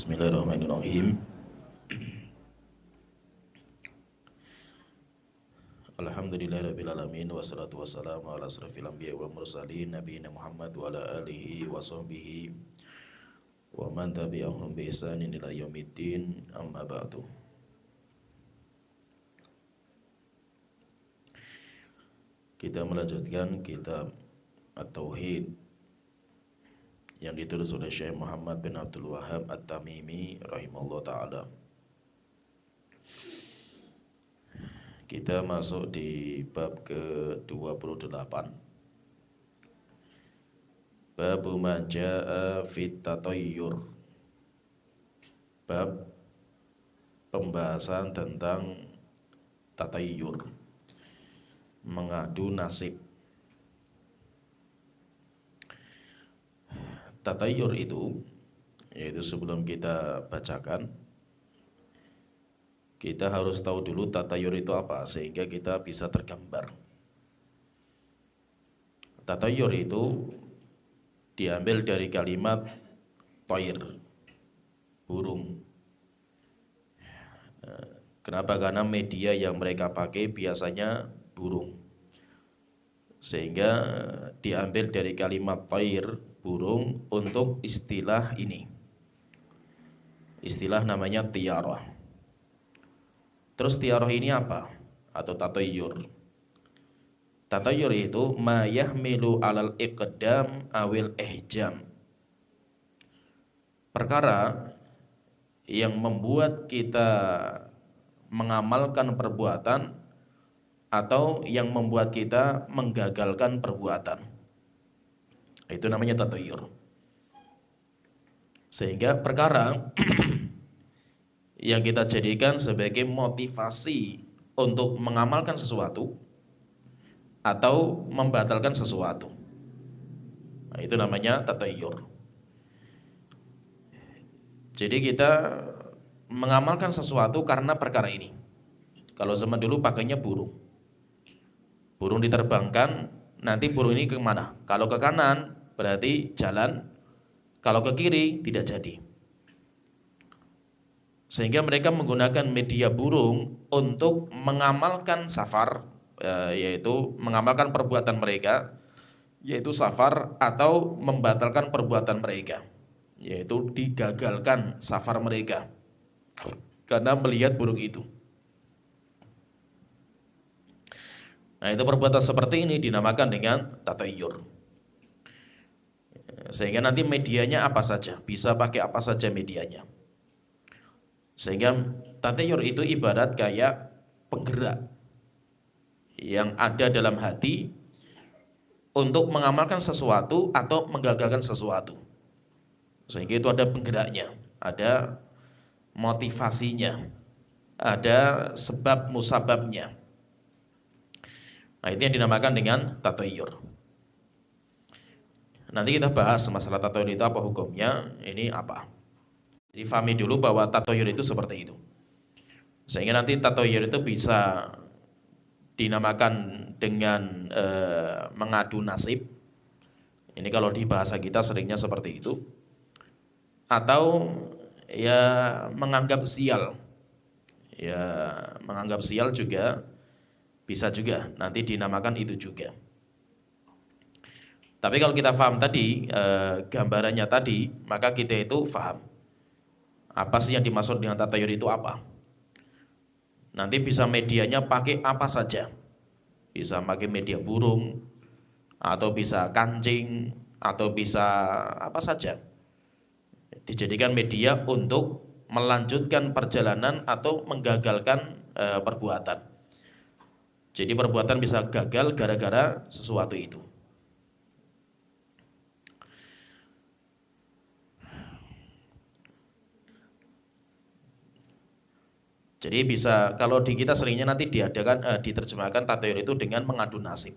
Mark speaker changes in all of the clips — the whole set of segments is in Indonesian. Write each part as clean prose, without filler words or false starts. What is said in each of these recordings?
Speaker 1: Bismillahirrahmanirrahim. Alhamdulillahirrabbilalamin. Wassalatu wassalamu ala asrafil anbiya wa mursalin nabiyina Muhammad wa ala alihi wa sahbihi wa man tabi'ahum bi ihsanin ila yaumiddin, amma ba'du. Kita melanjutkan kitab At-Tauhid yang ditulis oleh Syekh Muhammad bin Abdul Wahhab At-Tamimi rahimahullah ta'ala. Kita masuk di bab ke-28. Bab ma jaa fit tatayyur. Bab pembahasan tentang tatayyur, mengadu nasib. Tatayyur itu, yaitu sebelum kita bacakan, kita harus tahu dulu tatayyur itu apa, sehingga kita bisa tergambar. Tatayyur itu diambil dari kalimat toir, burung. Kenapa? Karena media yang mereka pakai biasanya burung, sehingga diambil dari kalimat toir, burung, untuk istilah ini. Istilah namanya tiyarah. Terus tiyarah ini apa? Atau tatayyur. Tatayyur itu ma yahmilu alal iqdam awil ihjam. Perkara yang membuat kita mengamalkan perbuatan atau yang membuat kita menggagalkan perbuatan. Itu namanya tatayyur. Sehingga perkara yang kita jadikan sebagai motivasi untuk mengamalkan sesuatu atau membatalkan sesuatu. Nah, itu namanya tatayyur. Jadi kita mengamalkan sesuatu karena perkara ini. Kalau zaman dulu pakainya burung. Burung diterbangkan, nanti burung ini kemana? Kalau ke kanan berarti jalan, kalau ke kiri tidak jadi. Sehingga mereka menggunakan media burung untuk mengamalkan safar, yaitu mengamalkan perbuatan mereka, yaitu safar, atau membatalkan perbuatan mereka, yaitu digagalkan safar mereka karena melihat burung itu. Nah, itu perbuatan seperti ini dinamakan dengan tatayyur. Sehingga nanti medianya apa saja, bisa pakai apa saja medianya. Sehingga tatayyur itu ibarat kayak penggerak yang ada dalam hati untuk mengamalkan sesuatu atau menggagalkan sesuatu. Sehingga itu ada penggeraknya, ada motivasinya, ada sebab musababnya. Nah, itu yang dinamakan dengan tatayyur. Nanti kita bahas masalah tatayyur itu apa hukumnya, ini apa. Jadi fahami dulu bahwa tatayyur itu seperti itu. Sehingga nanti tatayyur itu bisa dinamakan dengan mengadu nasib. Ini kalau di bahasa kita seringnya seperti itu. Atau ya menganggap sial. Ya menganggap sial juga bisa juga nanti dinamakan itu juga. Tapi kalau kita paham tadi, gambarannya tadi, maka kita itu paham apa sih yang dimaksud dengan tatayyur itu apa. Nanti bisa medianya pakai apa saja. Bisa pakai media burung, atau bisa kancing, atau bisa apa saja. Dijadikan media untuk melanjutkan perjalanan atau menggagalkan perbuatan. Jadi perbuatan bisa gagal gara-gara sesuatu itu. Jadi bisa, kalau di kita seringnya nanti diadakan, diterjemahkan tatayyur itu dengan mengadu nasib.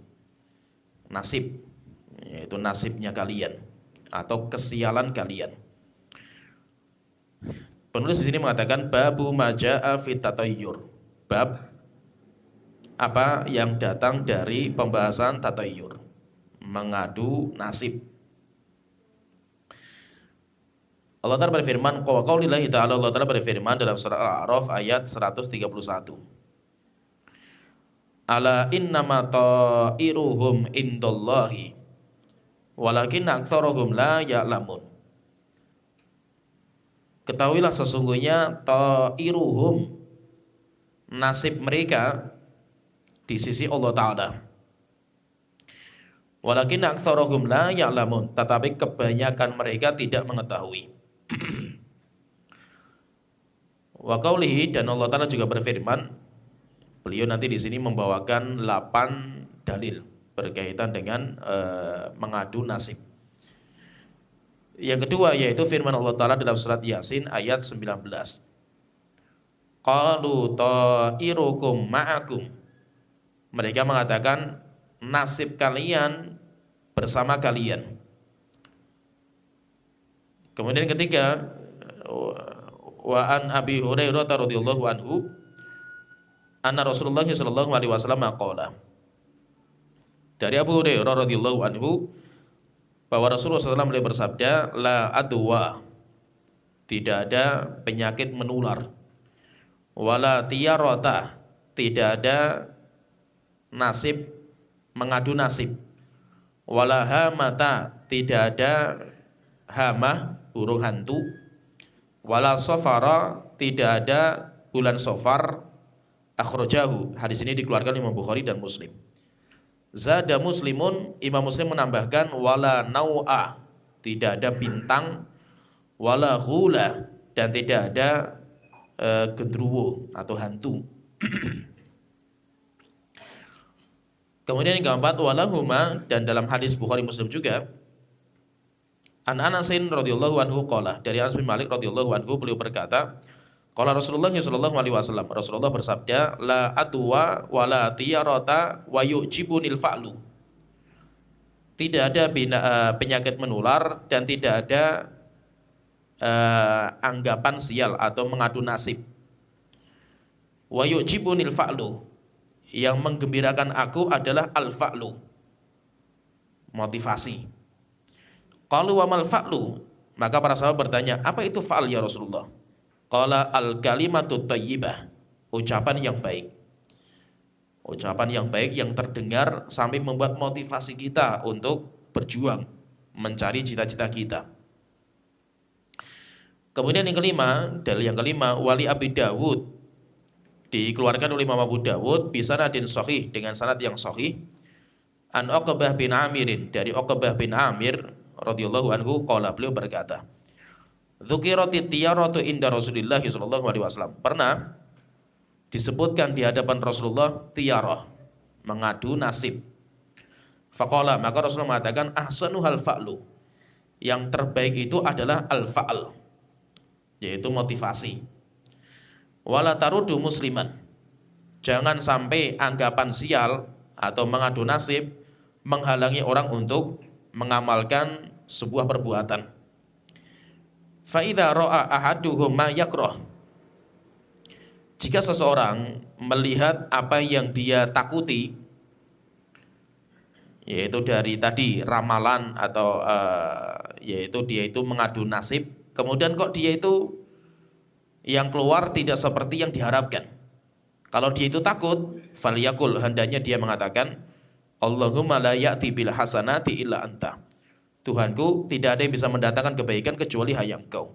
Speaker 1: Nasib, yaitu nasibnya kalian atau kesialan kalian. Penulis di sini mengatakan babu majaa fit tatayyur. Bab apa yang datang dari pembahasan tatayyur, mengadu nasib. Allah Ta'ala berfirman, wa qaulillahi ta'ala, Allah Ta'ala berfirman dalam surah Al-A'raf ayat 131. Ala innama ta'iruhum indallahi walakin aktsarahum la ya'lamun. Ketahuilah sesungguhnya ta'iruhum, nasib mereka di sisi Allah Ta'ala. Walakin aktsarahum la ya'lamun, tetapi kebanyakan mereka tidak mengetahui. Wa qaulihi, dan Allah Ta'ala juga berfirman, beliau nanti di sini membawakan 8 dalil berkaitan dengan mengadu nasib. Yang kedua yaitu firman Allah Ta'ala dalam surat Yasin ayat 19. Qalu ta'irukum ma'akum. Mereka mengatakan nasib kalian bersama kalian. Kemudian ketiga, wa an Abi Hurairah radhiyallahu anhu anna Rasulullah sallallahu alaihi wasallam qala. Dari Abu Hurairah radhiyallahu anhu bahwa Rasulullah SAW beliau bersabda, la adwa, tidak ada penyakit menular, wala tiyarata, tidak ada nasib mengadu nasib, wala hamata, tidak ada hamah burung hantu, wala sofara, tidak ada bulan sofar. Akhrajahu, hadis ini dikeluarkan Imam Bukhari dan Muslim. Zada Muslimun, Imam Muslim menambahkan wala nau'a, tidak ada bintang, wala hula, dan tidak ada gendruwo atau hantu. Kemudian yang keempat, wala huma, dan dalam hadis Bukhari Muslim juga, an Anasin radhiyallahu anhu qala, dari Anas bin Malik radhiyallahu anhu beliau berkata, qala Rasulullah sallallahu alaihi wasallam, Rasulullah bersabda, la atwa wala tiyarata wa yu'jibunil fa'lu. Tidak ada penyakit menular dan tidak ada anggapan sial atau mengadu nasib. Wa yu'jibunil fa'lu, yang menggembirakan aku adalah al-fa'lu, motivasi. Qalu wa mal fa'lu, maka para sahabat bertanya, apa itu fa'al ya Rasulullah? Qala al-kalimatut thayyibah, ucapan yang baik. Ucapan yang baik yang terdengar sampai membuat motivasi kita untuk berjuang mencari cita-cita kita. Kemudian yang kelima, dalil yang kelima, wali Abi Dawud, dikeluarkan oleh Imam Abu Dawud bisanadin sahih, dengan sanad yang sahih, an Uqbah bin Amirin, dari Uqbah bin Amir radhiyallahu anhu qala, beliau berkata, dzukiratit tiyaratu inda Rasulillah sallallahu alaihi wasallam. Pernah disebutkan di hadapan Rasulullah tiyarah, mengadu nasib. Faqala, maka Rasulullah mengatakan, ahsanuhal fa'lu, yang terbaik itu adalah al-fa'al, yaitu motivasi. Wala tarudu musliman, jangan sampai anggapan sial atau mengadu nasib menghalangi orang untuk mengamalkan sebuah perbuatan. Fa idza ra'a ahaduhum ma yakrah, jika seseorang melihat apa yang dia takuti, yaitu dari tadi ramalan atau yaitu dia itu mengadu nasib, kemudian kok dia itu yang keluar tidak seperti yang diharapkan. Kalau dia itu takut, falyakul, hendaknya dia mengatakan, Allahumma la ya'ti bil hasanati illa anta, Tuhanku, tidak ada yang bisa mendatangkan kebaikan kecuali hanya Engkau.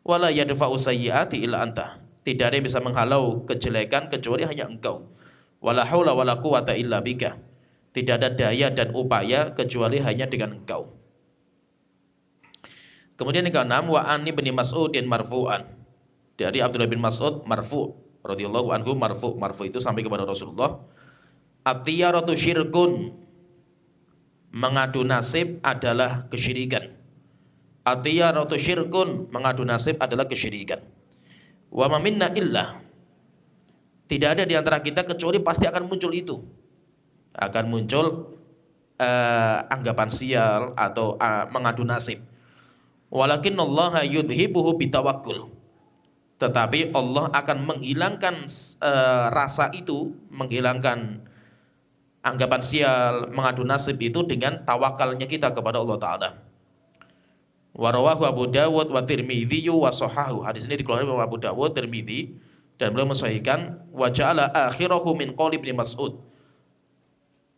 Speaker 1: Wala yadfa'u sayyi'ati illa anta, tidak ada yang bisa menghalau kejelekan kecuali hanya Engkau. Wala haula wala quwata illa bika, tidak ada daya dan upaya kecuali hanya dengan Engkau. Kemudian yang keenam, wa an ibni Mas'udin marfu'an, dari Abdullah bin Mas'ud marfu' radhiyallahu anhu, marfu' itu sampai kepada Rasulullah, at-tiyaratu syirkun, mengadu nasib adalah kesyirikan. At-tiyaratu syirkun, mengadu nasib adalah kesyirikan. Wa ma minna illa, tidak ada di antara kita kecuali pasti akan muncul itu. Akan muncul anggapan sial atau mengadu nasib. Walakinallaha yudhibuhu bitawakkul, tetapi Allah akan menghilangkan rasa itu, menghilangkan anggapan sial, mengadu nasib itu dengan tawakalnya kita kepada Allah Ta'ala. Wa rawahu Abu Dawud wa Tirmidzi wa sahahu. Hadis ini dikeluarkan oleh Abu Dawud, Tirmidzi, dan beliau mensahihkan. Wa ja'ala akhirahu min qauli Ibnu Mas'ud.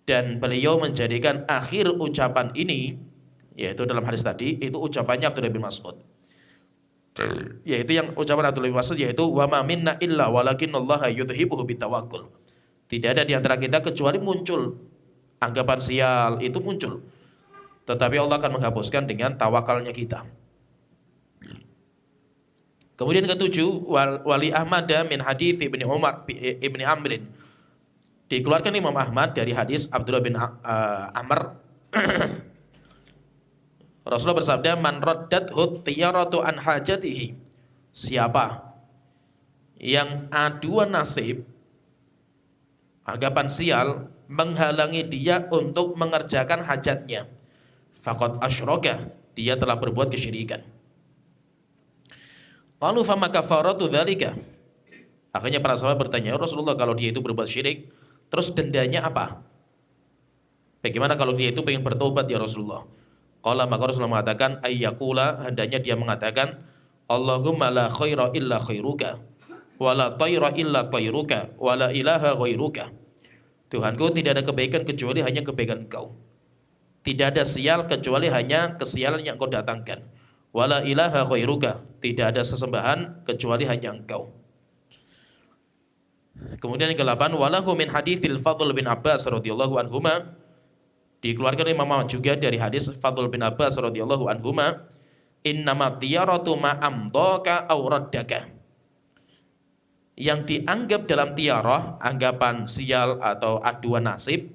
Speaker 1: Dan beliau menjadikan akhir ucapan ini, yaitu dalam hadis tadi, itu ucapannya Abdullah bin Mas'ud. Yaitu yang ucapan Abdullah bin Mas'ud, yaitu wa ma minna illa walakinallaha yudhibuhu bitawakkul. Tidak ada di antara kita kecuali muncul anggapan sial, itu muncul, tetapi Allah akan menghapuskan dengan tawakalnya kita. Kemudian ketujuh, wali Ahmad min hadits Ibni Umar Ibni Amrin. Dikeluarkan Imam Ahmad dari hadis Abdullah bin Amr. Rasulullah bersabda, man raddathu tiyaratu an hajatihi. Siapa yang aduan nasib, anggapan sial, menghalangi dia untuk mengerjakan hajatnya, faqad asyraka, dia telah berbuat kesyirikan. Qalu fama kafaratu dzalika. Akhirnya para sahabat bertanya, Rasulullah, kalau dia itu berbuat syirik, terus dendanya apa? Bagaimana kalau dia itu ingin bertobat ya Rasulullah? Qala, maka Rasulullah mengatakan, ayyakula, hendaknya dia mengatakan, Allahumma la khaira illa khairuka, wa la tayra illa tayruka, wa la ilaha ghairuka. Tuhanku, tidak ada kebaikan kecuali hanya kebaikan Engkau. Tidak ada sial kecuali hanya kesialan yang Engkau datangkan. Wa la ilaha ghairuka, tidak ada sesembahan kecuali hanya Engkau. Kemudian yang ke-8, walahu min haditsil Fadl bin Abbas radhiyallahu anhuma. Dikeluarkan Imam Ahmad juga dari hadis Fadl bin Abbas radhiyallahu anhuma, innama tiyaratu ma amdaka aw raddaka. Yang dianggap dalam tiarah, anggapan sial atau aduan nasib,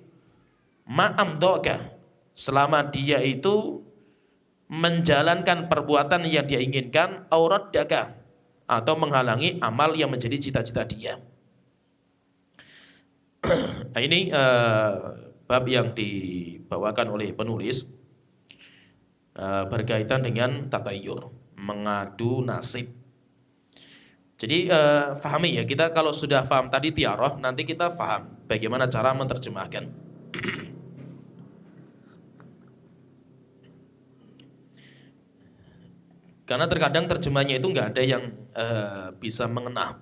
Speaker 1: ma amdaka, selama dia itu menjalankan perbuatan yang dia inginkan, aw raddaka, atau menghalangi amal yang menjadi cita-cita dia. Nah, ini bab yang dibawakan oleh penulis berkaitan dengan tatayur, mengadu nasib. Jadi fahami ya, kita kalau sudah faham tadi tiarah, nanti kita faham bagaimana cara menerjemahkan. Karena terkadang terjemahnya itu nggak ada yang bisa mengena.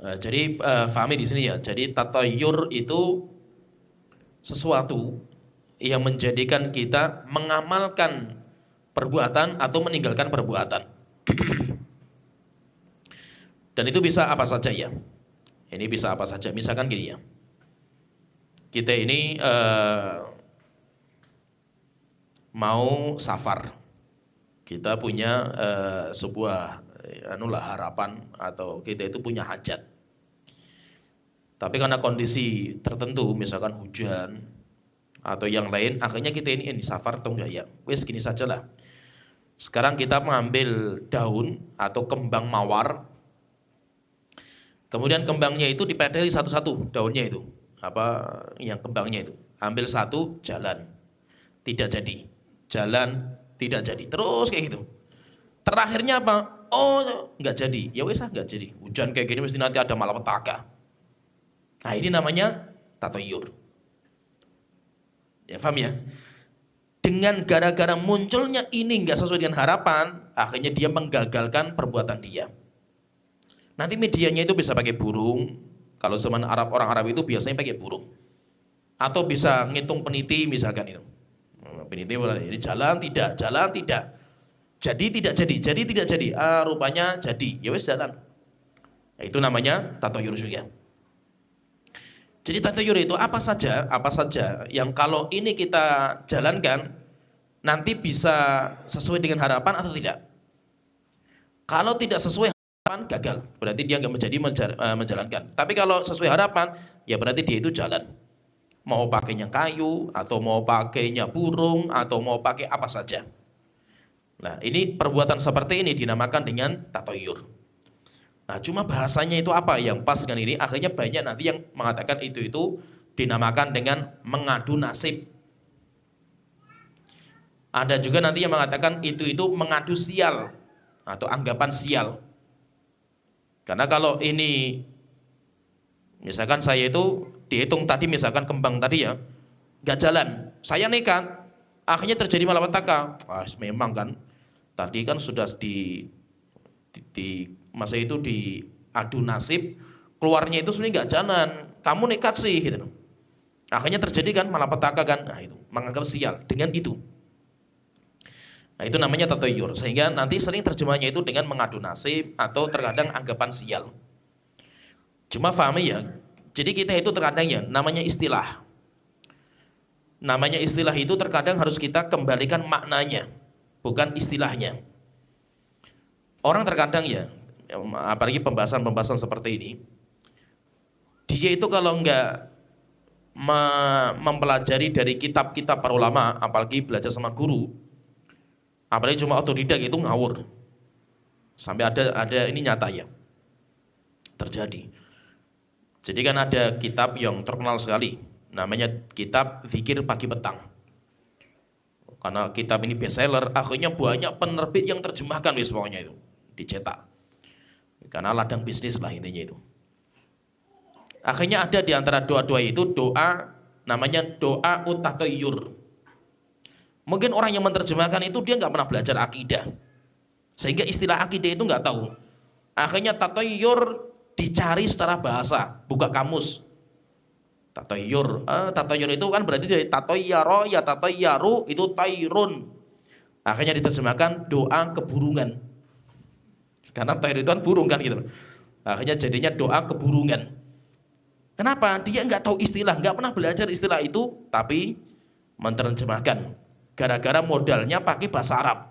Speaker 1: Jadi fahami di sini ya. Jadi tatayur itu sesuatu yang menjadikan kita mengamalkan perbuatan atau meninggalkan perbuatan. Dan itu bisa apa saja ya. Ini bisa apa saja. Misalkan gini ya. Kita ini mau safar. Kita punya sebuah harapan, atau kita itu punya hajat. Tapi karena kondisi tertentu, misalkan hujan atau yang lain, akhirnya kita ini safar atau enggak ya. Wes gini sajalah. Sekarang kita mengambil daun atau kembang mawar. Kemudian kembangnya itu dipedeli satu-satu, daunnya itu. Yang kembangnya itu. Ambil satu, jalan. Tidak jadi. Jalan, tidak jadi. Terus kayak gitu. Terakhirnya apa? Oh, nggak jadi. Ya wes nggak jadi. Hujan kayak gini mesti nanti ada malapetaka. Nah, ini namanya tatayur. Ya, paham ya? Dengan gara-gara munculnya ini nggak sesuai dengan harapan, akhirnya dia menggagalkan perbuatan dia. Nanti medianya itu bisa pakai burung. Kalau zaman Arab, orang Arab itu biasanya pakai burung. Atau bisa ngitung peniti misalkan itu. Peniti ini jalan tidak. Jadi tidak jadi. Rupanya jadi. Ya wes jalan. Nah, itu namanya tatayur juga. Jadi tatayur itu apa saja yang kalau ini kita jalankan nanti bisa sesuai dengan harapan atau tidak. Kalau tidak sesuai harapan, gagal. Berarti dia nggak menjalankan. Tapi kalau sesuai harapan, ya berarti dia itu jalan. Mau pakainya kayu, atau mau pakainya burung, atau mau pakai apa saja. Nah, ini perbuatan seperti ini dinamakan dengan tatayur. Nah, cuma bahasanya itu apa yang pas dengan ini? Akhirnya banyak nanti yang mengatakan itu dinamakan dengan mengadu nasib. Ada juga nanti yang mengatakan itu mengadu sial atau anggapan sial. Karena kalau ini, misalkan saya itu dihitung tadi, misalkan kembang tadi ya, nggak jalan, saya nekat, Akhirnya terjadi malapetaka. Memang kan, tadi kan sudah masa itu diadu nasib, keluarnya itu sebenarnya nggak jalan, kamu nekat sih gitu. Akhirnya terjadi kan malapetaka kan, nah itu menganggap sial dengan itu. Nah itu namanya tatoyur, sehingga nanti sering terjemahnya itu dengan mengadu nasib atau terkadang anggapan sial. Cuma pahami ya, jadi kita itu terkadang ya namanya istilah. Namanya istilah itu terkadang harus kita kembalikan maknanya, bukan istilahnya. Orang terkadang ya, apalagi pembahasan-pembahasan seperti ini, dia itu kalau enggak mempelajari dari kitab-kitab para ulama, apalagi belajar sama guru, apalagi cuma otodidak itu ngawur. Sampai ada ini nyata ya, terjadi. Jadi kan ada kitab yang terkenal sekali, namanya kitab Zikir Pagi Petang. Karena kitab ini bestseller, akhirnya banyak penerbit yang terjemahkan wis pokoknya itu, dicetak. Karena ladang bisnis lah intinya itu. Akhirnya ada di antara doa-doa itu doa namanya doa utatoyur. Mungkin orang yang menerjemahkan itu dia nggak pernah belajar akidah, sehingga istilah akidah itu nggak tahu. Akhirnya tatoyur dicari secara bahasa, buka kamus. Tatoyur, tatoyur itu kan berarti dari tatoyaro ya tatoyaru itu tairun. Akhirnya diterjemahkan doa keburungan. Karena tair itu kan burung kan gitu. Akhirnya jadinya doa keburungan. Kenapa? Dia nggak tahu istilah, nggak pernah belajar istilah itu, tapi menerjemahkan. Gara-gara modalnya pakai bahasa Arab.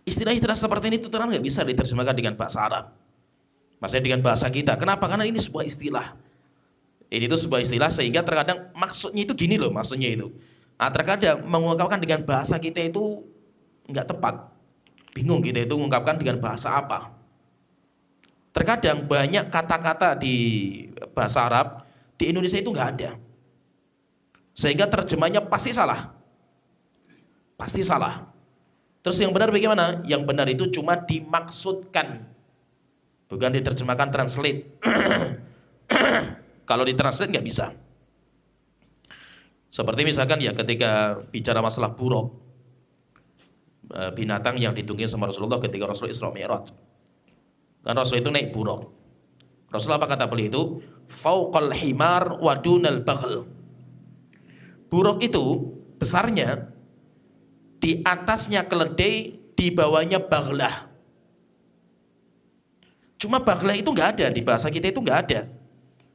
Speaker 1: Istilah-istilah seperti ini itu terang nggak bisa diterjemahkan dengan bahasa Arab. Maksudnya dengan bahasa kita. Kenapa? Karena ini sebuah istilah. Ini tuh sebuah istilah sehingga terkadang maksudnya itu gini loh, maksudnya itu. Nah, terkadang mengungkapkan dengan bahasa kita itu nggak tepat. Bingung kita itu mengungkapkan dengan bahasa apa. Terkadang banyak kata-kata di bahasa Arab di Indonesia itu nggak ada. Sehingga terjemahnya pasti salah. Pasti salah. Terus yang benar bagaimana? Yang benar itu cuma dimaksudkan. Bukan diterjemahkan translate. Kalau ditranslate nggak bisa. Seperti misalkan ya ketika bicara masalah buruk, binatang yang ditunggangi sama Rasulullah ketika Rasul Isra Mi'raj. Kan Rasul itu naik buruk. Rasul apa kata beliau itu? Fauqal himar wa dunal baghl. Buruk itu besarnya di atasnya keledai, di bawahnya baghlah. Cuma baghlah itu nggak ada di bahasa kita, itu nggak ada.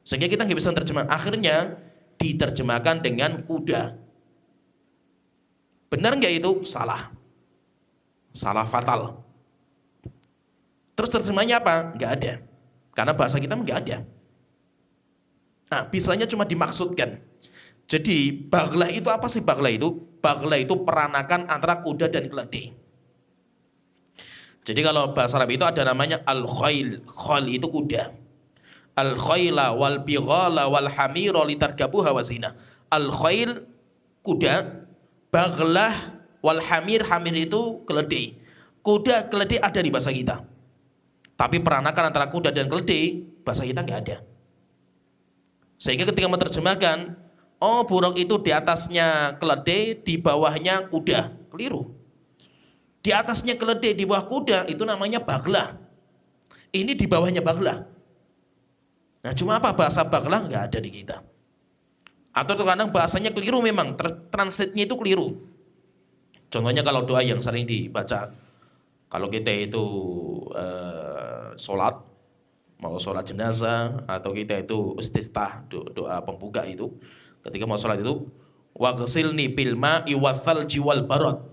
Speaker 1: Sehingga kita nggak bisa terjemah. Akhirnya diterjemahkan dengan kuda. Benar nggak itu? Salah. Salah fatal. Terus terjemahnya apa? Nggak ada. Karena bahasa kita nggak ada. Nah, bisanya cuma dimaksudkan. Jadi baghlah itu apa sih baghlah itu? Baghlah itu peranakan antara kuda dan keledai. Jadi kalau bahasa Arab itu ada namanya al-khail. Khail itu kuda. Al-khayla wal bighala wal hamira litarkabuha wa zina. Al-khayl kuda, baghlah wal hamir, hamir itu keledai. Kuda, keledai ada di bahasa kita. Tapi peranakan antara kuda dan keledai bahasa kita nggak ada. Sehingga ketika menerjemahkan, oh buruk itu di atasnya keledai, di bawahnya kuda. Keliru. Di atasnya keledai, di bawah kuda itu namanya baghlah. Ini di bawahnya baghlah. Nah cuma apa bahasa baghlah nggak ada di kita. Atau terkadang bahasanya keliru memang, translate-nya itu keliru. Contohnya kalau doa yang sering dibaca, kalau kita itu sholat, mau sholat jenazah, atau kita itu istiftah, doa pembuka itu, ketika mau sholat itu, waghsilni bil ma'i wath-thalji wal barad.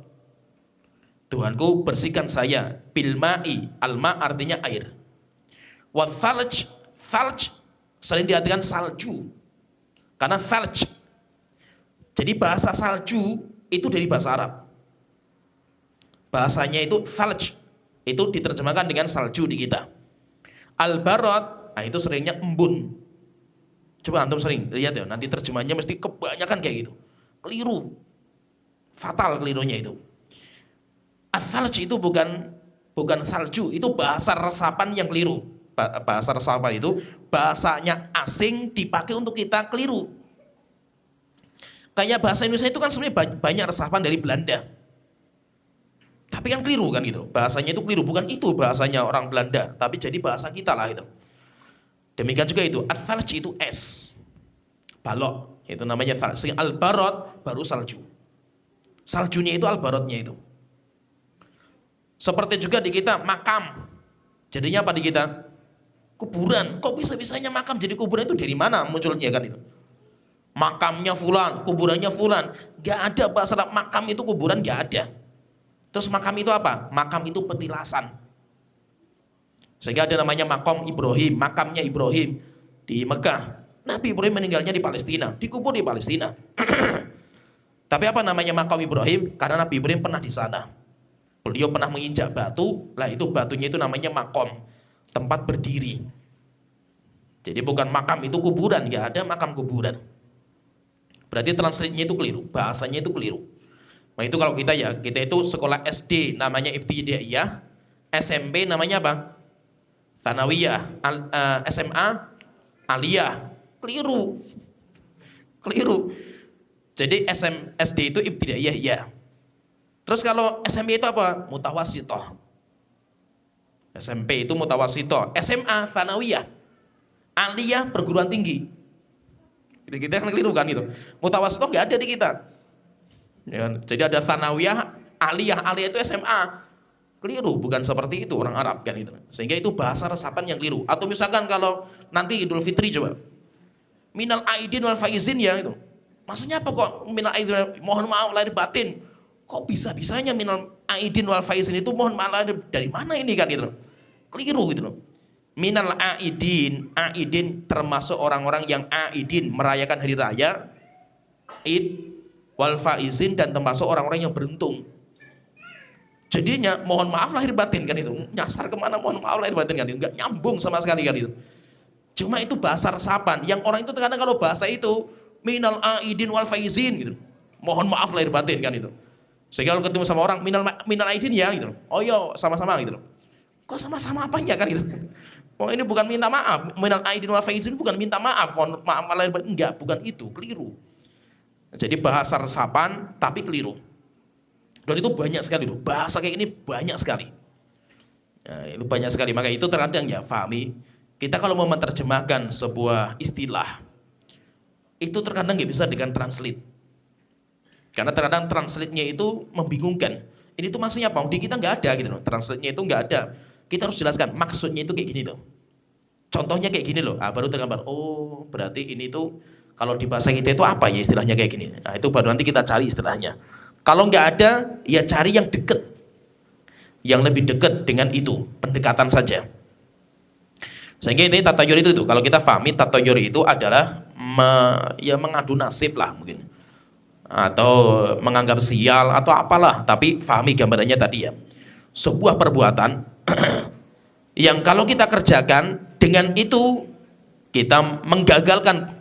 Speaker 1: Tuhanku bersihkan saya bil ma'i, al-ma artinya air. Wath-thalj, thalj sering diartikan salju. Karena thalj. Jadi bahasa salju itu dari bahasa Arab. Bahasanya itu thalj. Itu diterjemahkan dengan salju di kita. Al-barad, nah itu seringnya embun. Coba antum sering lihat ya, nanti terjemahnya mesti kebanyakan kayak gitu. Keliru. Fatal kelirunya itu. As-salj itu bukan salju, itu bahasa resapan yang keliru. Bahasa resapan itu bahasanya asing dipakai untuk kita keliru. Kayak bahasa Indonesia itu kan sebenarnya banyak resapan dari Belanda. Tapi kan keliru kan gitu. Bahasanya itu keliru, bukan itu bahasanya orang Belanda, tapi jadi bahasa kita lah itu. Demikian juga itu, ats-tsalj itu es. Balok, itu namanya tsalj. Al-barad baru salju. Saljunya itu al-baradnya itu. Seperti juga di kita makam. Jadinya apa di kita? Kuburan. Kok bisa-bisanya makam jadi kuburan, itu dari mana munculnya kan itu? Makamnya fulan, kuburannya fulan. Gak ada bahasa makam itu kuburan, gak ada. Terus makam itu apa? Makam itu petilasan. Sehingga ada namanya makam Ibrahim, makamnya Ibrahim di Mekah. Nabi Ibrahim meninggalnya di Palestina, dikubur di Palestina. Tapi apa namanya makam Ibrahim? Karena Nabi Ibrahim pernah di sana. Beliau pernah menginjak batu, lah itu batunya itu namanya makom, tempat berdiri. Jadi bukan makam itu kuburan, nggak ada makam kuburan. Berarti translate-nya itu keliru, bahasanya itu keliru. Nah itu kalau kita ya, kita itu sekolah SD namanya Ibtidaiyah, SMP namanya apa? Tsanawiyah, SMA Aliyah. Keliru. Keliru. Jadi SD itu Ibtidaiyah ya. Terus kalau SMP itu apa? Mutawasithah. SMP itu mutawasithah, SMA Tsanawiyah, Aliyah perguruan tinggi. Kita kan keliru kan itu. Mutawasithah nggak ada di kita. Ya, jadi ada Tsanawiyah, Aliyah itu SMA. Keliru, bukan seperti itu orang Arab kan itu. Sehingga itu bahasa resapan yang keliru. Atau misalkan kalau nanti Idul Fitri coba, minal aidin wal faizin ya itu. Maksudnya apa kok minal aidin, mohon maaf lahir batin. Kok bisa-bisanya minal aidin wal faizin itu mohon maaf lahir, dari mana ini kan itu. Keliru gitu loh. Minal aidin termasuk orang-orang yang aidin merayakan hari raya, Id, wal faizin dan termasuk orang-orang yang beruntung. Jadinya mohon maaf lahir batin kan itu, nyasar kemana mohon maaf lahir batin kan itu, nggak nyambung sama sekali kan itu. Cuma itu bahasa resapan, yang orang itu terkadang kalau bahasa itu minal aidin wal faizin gitu, mohon maaf lahir batin kan itu. Sehingga kalau ketemu sama orang minal aidin ya gitu, oh yo sama-sama gitu. Kok sama-sama apanya kan itu? Oh ini bukan minta maaf, minal aidin wal faizin bukan minta maaf, mohon maaf lahir batin, enggak, bukan itu, keliru. Jadi bahasa resapan tapi keliru. Dan itu banyak sekali loh, bahasa kayak ini banyak sekali. Nah, itu banyak sekali, maka itu terkadang ya fahami, kita kalau mau menerjemahkan sebuah istilah, itu terkadang nggak bisa dengan translate. Karena terkadang translate-nya itu membingungkan. Ini tuh maksudnya apa? Di kita nggak ada gitu loh, translate-nya itu nggak ada. Kita harus jelaskan, maksudnya itu kayak gini loh. Contohnya kayak gini loh, baru tergambar, oh berarti ini tuh, kalau di bahasa kita itu apa ya istilahnya kayak gini. Nah itu baru nanti kita cari istilahnya. Kalau nggak ada, ya cari yang deket, yang lebih dekat dengan itu, pendekatan saja. Sehingga ini tatayur itu, kalau kita pahami tatayur itu adalah ya mengadu nasib lah mungkin, atau menganggap sial atau apalah, tapi pahami gambarannya tadi ya. Sebuah perbuatan yang kalau kita kerjakan dengan itu kita menggagalkan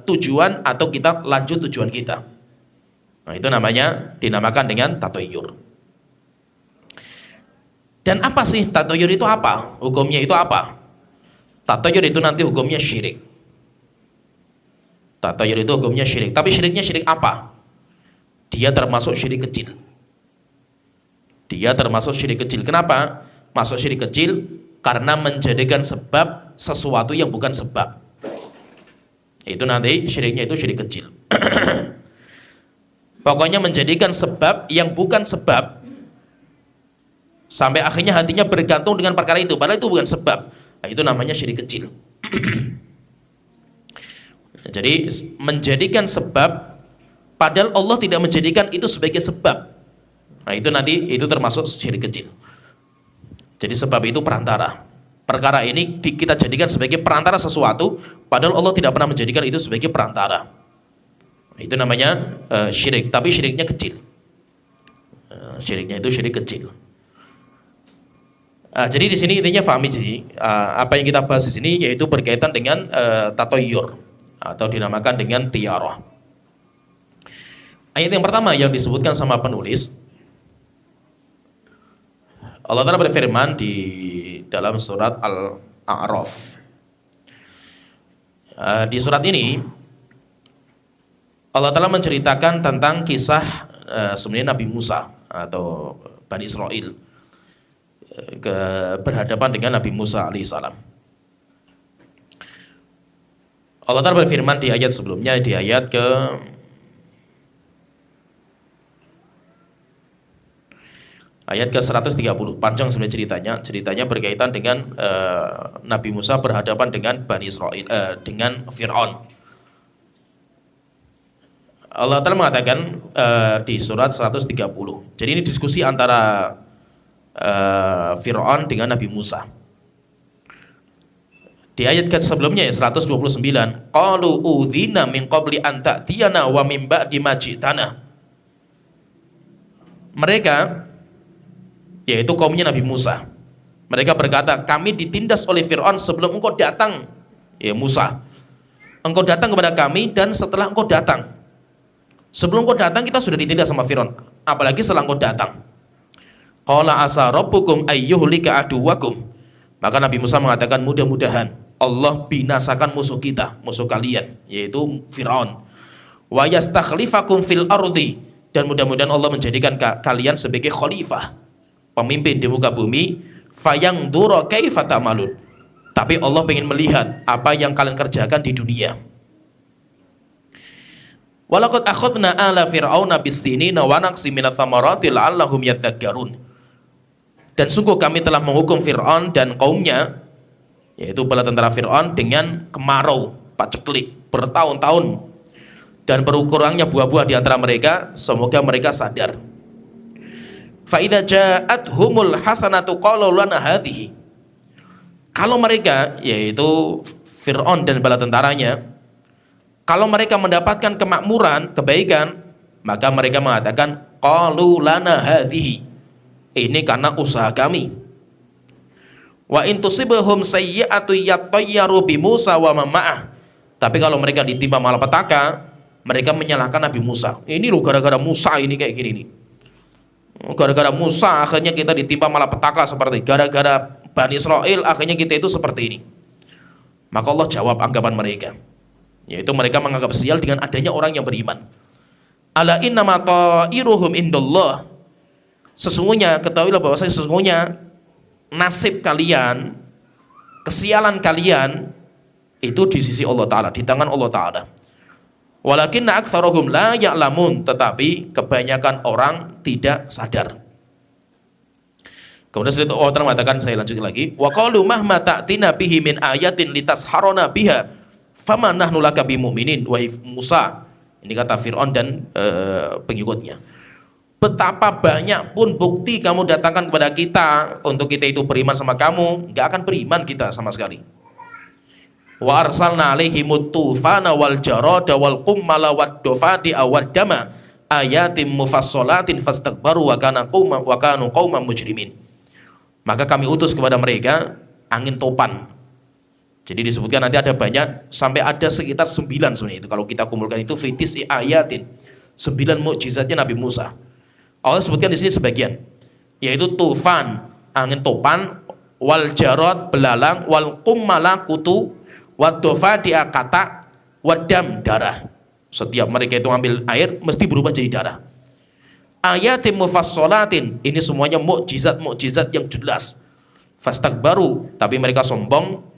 Speaker 1: tujuan atau kita lanjut tujuan kita. Nah, itu namanya dinamakan dengan tatayur. Dan apa sih tatayur itu apa? Hukumnya itu apa? Tatayur itu nanti hukumnya syirik. Tatayur itu hukumnya syirik. Tapi syiriknya syirik apa? Dia termasuk syirik kecil. Dia termasuk syirik kecil. Kenapa? Masuk syirik kecil karena menjadikan sebab sesuatu yang bukan sebab. Itu nanti syiriknya itu syirik kecil. Pokoknya menjadikan sebab yang bukan sebab, sampai akhirnya hatinya bergantung dengan perkara itu, padahal itu bukan sebab. Nah, itu namanya syirik kecil. Jadi menjadikan sebab, padahal Allah tidak menjadikan itu sebagai sebab. Nah itu nanti, itu termasuk syirik kecil. Jadi sebab itu perantara. Perkara ini kita jadikan sebagai perantara sesuatu, padahal Allah tidak pernah menjadikan itu sebagai perantara. Itu namanya syirik, tapi syiriknya kecil. Syiriknya itu syirik kecil. Jadi di sini intinya fahami sih, apa yang kita bahas di sini yaitu berkaitan dengan tatayur atau dinamakan dengan tiarah. Ayat yang pertama yang disebutkan sama penulis, Allah Ta'ala berfirman di dalam surat Al-A'raf. Di surat ini Allah Ta'ala menceritakan tentang kisah sebenarnya Nabi Musa atau Bani Israel berhadapan dengan Nabi Musa alaihissalam. Allah Ta'ala berfirman di ayat sebelumnya, di ayat ke-130, panjang sebenarnya ceritanya berkaitan dengan Nabi Musa berhadapan dengan Bani Israel, dengan Fir'aun. Allah Ta'ala mengatakan di surat 130, jadi ini diskusi antara Fir'aun dengan Nabi Musa. Di ayat sebelumnya ya 129, qalu udzina min qabli an ta'tiyana wa min ba'di ma ji'tana. Mereka, yaitu kaumnya Nabi Musa, mereka berkata, kami ditindas oleh Fir'aun sebelum engkau datang, ya Musa. Engkau datang kepada kami dan setelah engkau datang. Sebelum engkau datang kita sudah ditindas sama Fir'aun, apalagi setelah engkau datang. Qala asa rabbukum ayyuhlika aduwakum. Maka Nabi Musa mengatakan, mudah-mudahan Allah binasakan musuh kita, musuh kalian, yaitu Fir'aun. Wa yastakhlifakum fil ardi, dan mudah-mudahan Allah menjadikan kalian sebagai khalifah, pemimpin di muka bumi. Fayangdura kaifa ta'malun, tapi Allah ingin melihat apa yang kalian kerjakan di dunia. Walaqad akhadna ala fir'auna bis-sinina wa naqsim minats thamarati la'allahum yadhakkarun. Dan sungguh kami telah menghukum Fir'aun dan kaumnya, yaitu bala tentara Fir'aun, dengan kemarau, paceklik bertahun-tahun, dan berukurangnya buah-buah di antara mereka. Semoga mereka sadar. Fa idza ja'athumul hasanatu qalu lana hadhihi. Kalau mereka, yaitu Fir'aun dan bala tentaranya, kalau mereka mendapatkan kemakmuran, kebaikan, maka mereka mengatakan qalu lana hadhihi, ini karena usaha kami. Wa in tusibhum sayyi'atu yattayyaru bi Musa wa man ma'ah. Tapi kalau mereka ditimpa malapetaka, mereka menyalahkan Nabi Musa. Ini loh gara-gara Musa ini kayak gini nih. Gara-gara Musa akhirnya kita ditimpa malapetaka seperti ini. Gara-gara Bani Israel akhirnya kita itu seperti ini. Maka Allah jawab anggapan mereka, yaitu mereka menganggap sial dengan adanya orang yang beriman. Ala innama ta'iruhum indallah. Sesungguhnya ketahuilah bahwasanya sesungguhnya nasib kalian, kesialan kalian itu di sisi Allah Ta'ala, di tangan Allah Ta'ala. Walakinna aktsaruhum la ya'lamun, tetapi kebanyakan orang tidak sadar. Kemudian setelah itu Allah Ta'ala mengatakan, saya lanjutkan lagi, wa qalu mahma ta'tina bihi min ayatin litasharona biha fama nahnu laka bimu'minin. Wahai Musa, ini kata Fir'aun dan pengikutnya, betapa banyak pun bukti kamu datangkan kepada kita untuk kita itu beriman sama kamu, nggak akan beriman kita sama sekali. Wa arsalna alaihimut tufana wal jarada wal qummala wad dafadi awad dama ayatim mufassalatin fastakbaru wa kanu qauman mujrimin. Maka kami utus kepada mereka angin topan. Jadi disebutkan nanti ada banyak, sampai ada sekitar 9 sebenarnya itu. Kalau kita kumpulkan itu fitis ayatin, 9 mukjizatnya Nabi Musa. Allah sebutkan di sini sebagian, yaitu tufan, angin topan, wal jarad, belalang, wal qummala, kutu, wad dafadi, kata, wadam, darah. Setiap mereka itu ambil air mesti berubah jadi darah. Ayatim mufassalatin, ini semuanya mukjizat yang jelas. Fastakbaru, tapi mereka sombong.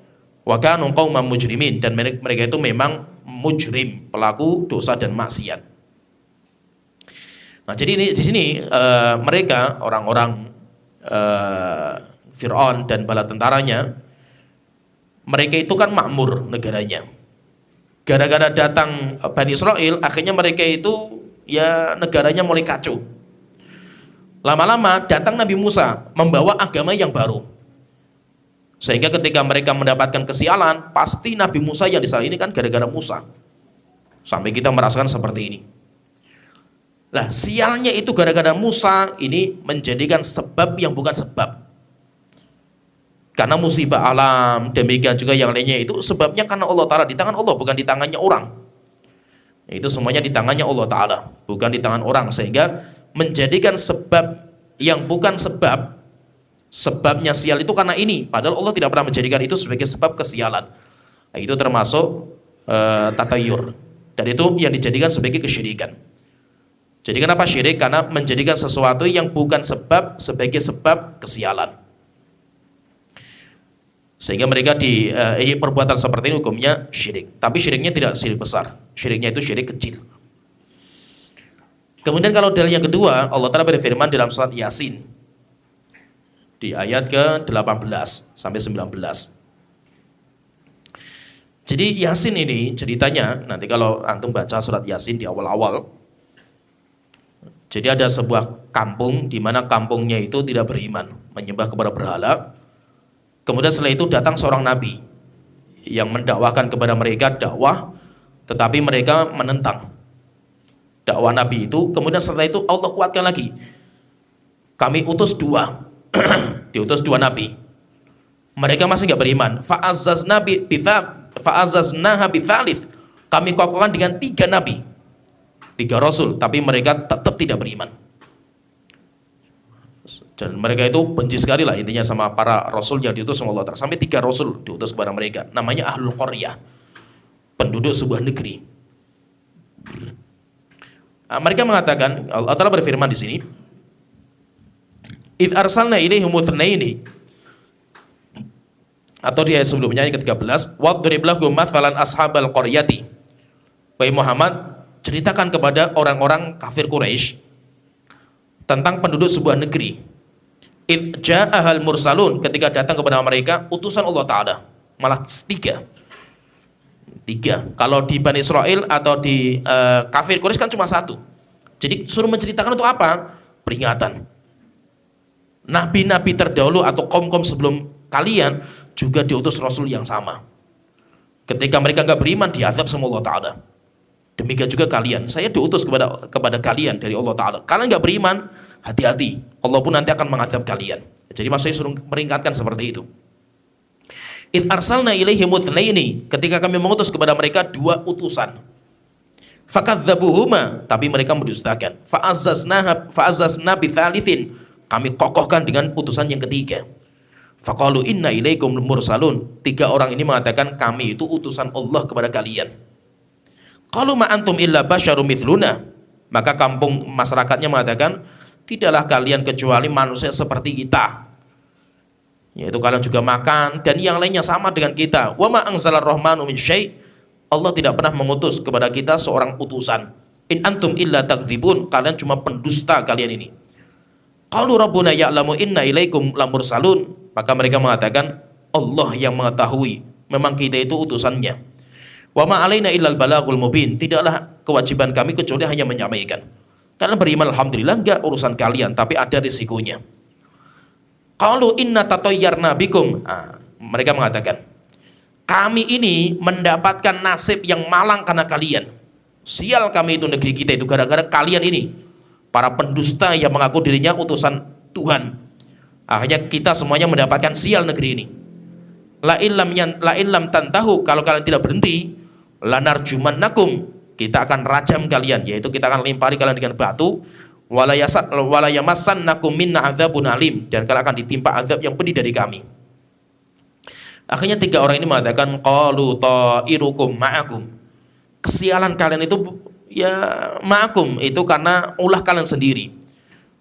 Speaker 1: Wa kanu qauman mujrimin, dan mereka itu memang mujrim, pelaku dosa dan maksiat. Nah, jadi ini di sini mereka orang-orang Fir'aun dan bala tentaranya, mereka itu kan makmur negaranya. Gara-gara datang Bani Israel, akhirnya mereka itu ya negaranya mulai kacau. Lama-lama datang Nabi Musa membawa agama yang baru. Sehingga ketika mereka mendapatkan kesialan, pasti Nabi Musa yang disalah, ini kan gara-gara Musa. Sampai kita merasakan seperti ini. Nah, sialnya itu gara-gara Musa ini menjadikan sebab yang bukan sebab. Karena musibah alam, demikian juga yang lainnya itu sebabnya karena Allah Ta'ala, di tangan Allah, bukan di tangannya orang. Itu semuanya di tangannya Allah Ta'ala, bukan di tangan orang. Sehingga menjadikan sebab yang bukan sebab, sebabnya sial itu karena ini, padahal Allah tidak pernah menjadikan itu sebagai sebab kesialan. Nah, itu termasuk tatayur. Dan itu yang dijadikan sebagai kesyirikan. Jadi kenapa syirik? Karena menjadikan sesuatu yang bukan sebab sebagai sebab kesialan. Sehingga mereka di perbuatan seperti ini hukumnya syirik. Tapi syiriknya tidak syirik besar. Syiriknya itu syirik kecil. Kemudian kalau dalil yang kedua, Allah Ta'ala berfirman dalam surat Yasin. Di ayat ke-18 sampai 19. Jadi Yasin ini ceritanya, nanti kalau antum baca surat Yasin di awal-awal, jadi ada sebuah kampung di mana kampungnya itu tidak beriman, menyembah kepada berhala. Kemudian setelah itu datang seorang nabi yang mendakwakan kepada mereka dakwah, tetapi mereka menentang dakwah nabi itu. Kemudian setelah itu Allah kuatkan lagi, kami utus dua diutus dua nabi, mereka masih nggak beriman. Fa'azzaznaha bithalith, kami kokohkan dengan tiga nabi, tiga rasul, tapi mereka tetap tidak beriman. Dan mereka itu benci sekali lah intinya sama para rasul yang diutus sama Allah Ta'ala. Sampai tiga rasul diutus kepada mereka, namanya Ahlul Qaryah, penduduk sebuah negeri. Mereka mengatakan, Allah Ta'ala berfirman di sini, "Idz arsalna ilaihim mutnaini," atau di ayat sebelumnya ayat ke-13, "Wadrib lahum mathalan ashabal qaryati." Wahai Muhammad, ceritakan kepada orang-orang kafir Quraisy tentang penduduk sebuah negeri. Idz ja'ahal mursalun, ketika datang kepada mereka utusan Allah Ta'ala. Malah tiga. Kalau di Bani Israel atau di kafir Quraisy kan cuma satu. Jadi suruh menceritakan untuk apa? Peringatan. Nabi-nabi terdahulu atau kaum-kaum sebelum kalian juga diutus Rasul yang sama. Ketika mereka nggak beriman, diazab sama Allah Ta'ala. Demikian juga kalian, saya diutus kepada kalian dari Allah Ta'ala. Kalian nggak beriman, hati-hati, Allah pun nanti akan mengazab kalian. Jadi maksudnya suruh meringatkan seperti itu. Idz arsalna ilaihim mutnaini, ketika kami mengutus kepada mereka dua utusan. Fakadzabuhuma, tapi mereka mendustakan. Fa'azzazna bitsalitsin, kami kokohkan dengan utusan yang ketiga. Faqalu inna ilaikum mursalun, tiga orang ini mengatakan kami itu utusan Allah kepada kalian. Qalu ma antum illa basyarum mithluna, maka kampung masyarakatnya mengatakan tidaklah kalian kecuali manusia seperti kita, yaitu kalian juga makan dan yang lainnya sama dengan kita. Wa ma anzalar rahmanu min syai', Allah tidak pernah mengutus kepada kita seorang utusan. In antum illa takdzibun, kalian cuma pendusta kalian ini. Qalu rabbuna ya'lamu inna ilaikum lamursalun, maka mereka mengatakan Allah yang mengetahui memang kita itu utusannya. Wa ma alaina illal balaghul mubin, tidaklah kewajiban kami kecuali hanya menyampaikan. Kalian beriman alhamdulillah, enggak urusan kalian, tapi ada risikonya. Qalu inna tatayyarna bikum, mereka mengatakan kami ini mendapatkan nasib yang malang karena kalian. Sial kami itu negeri kita itu gara-gara kalian ini, para pendusta yang mengaku dirinya utusan Tuhan. Akhirnya kita semuanya mendapatkan sial negeri ini. La illam tantahu, kalau kalian tidak berhenti, lanarjumannakum, kita akan rajam kalian, yaitu kita akan lempari kalian dengan batu. Wala yamassannakum minna adzabun alim, dan kalian akan ditimpa azab yang pedih dari kami. Akhirnya tiga orang ini mengatakan qalu ta'irukum ma'akum, kesialan kalian itu ya ma'akum, itu karena ulah kalian sendiri.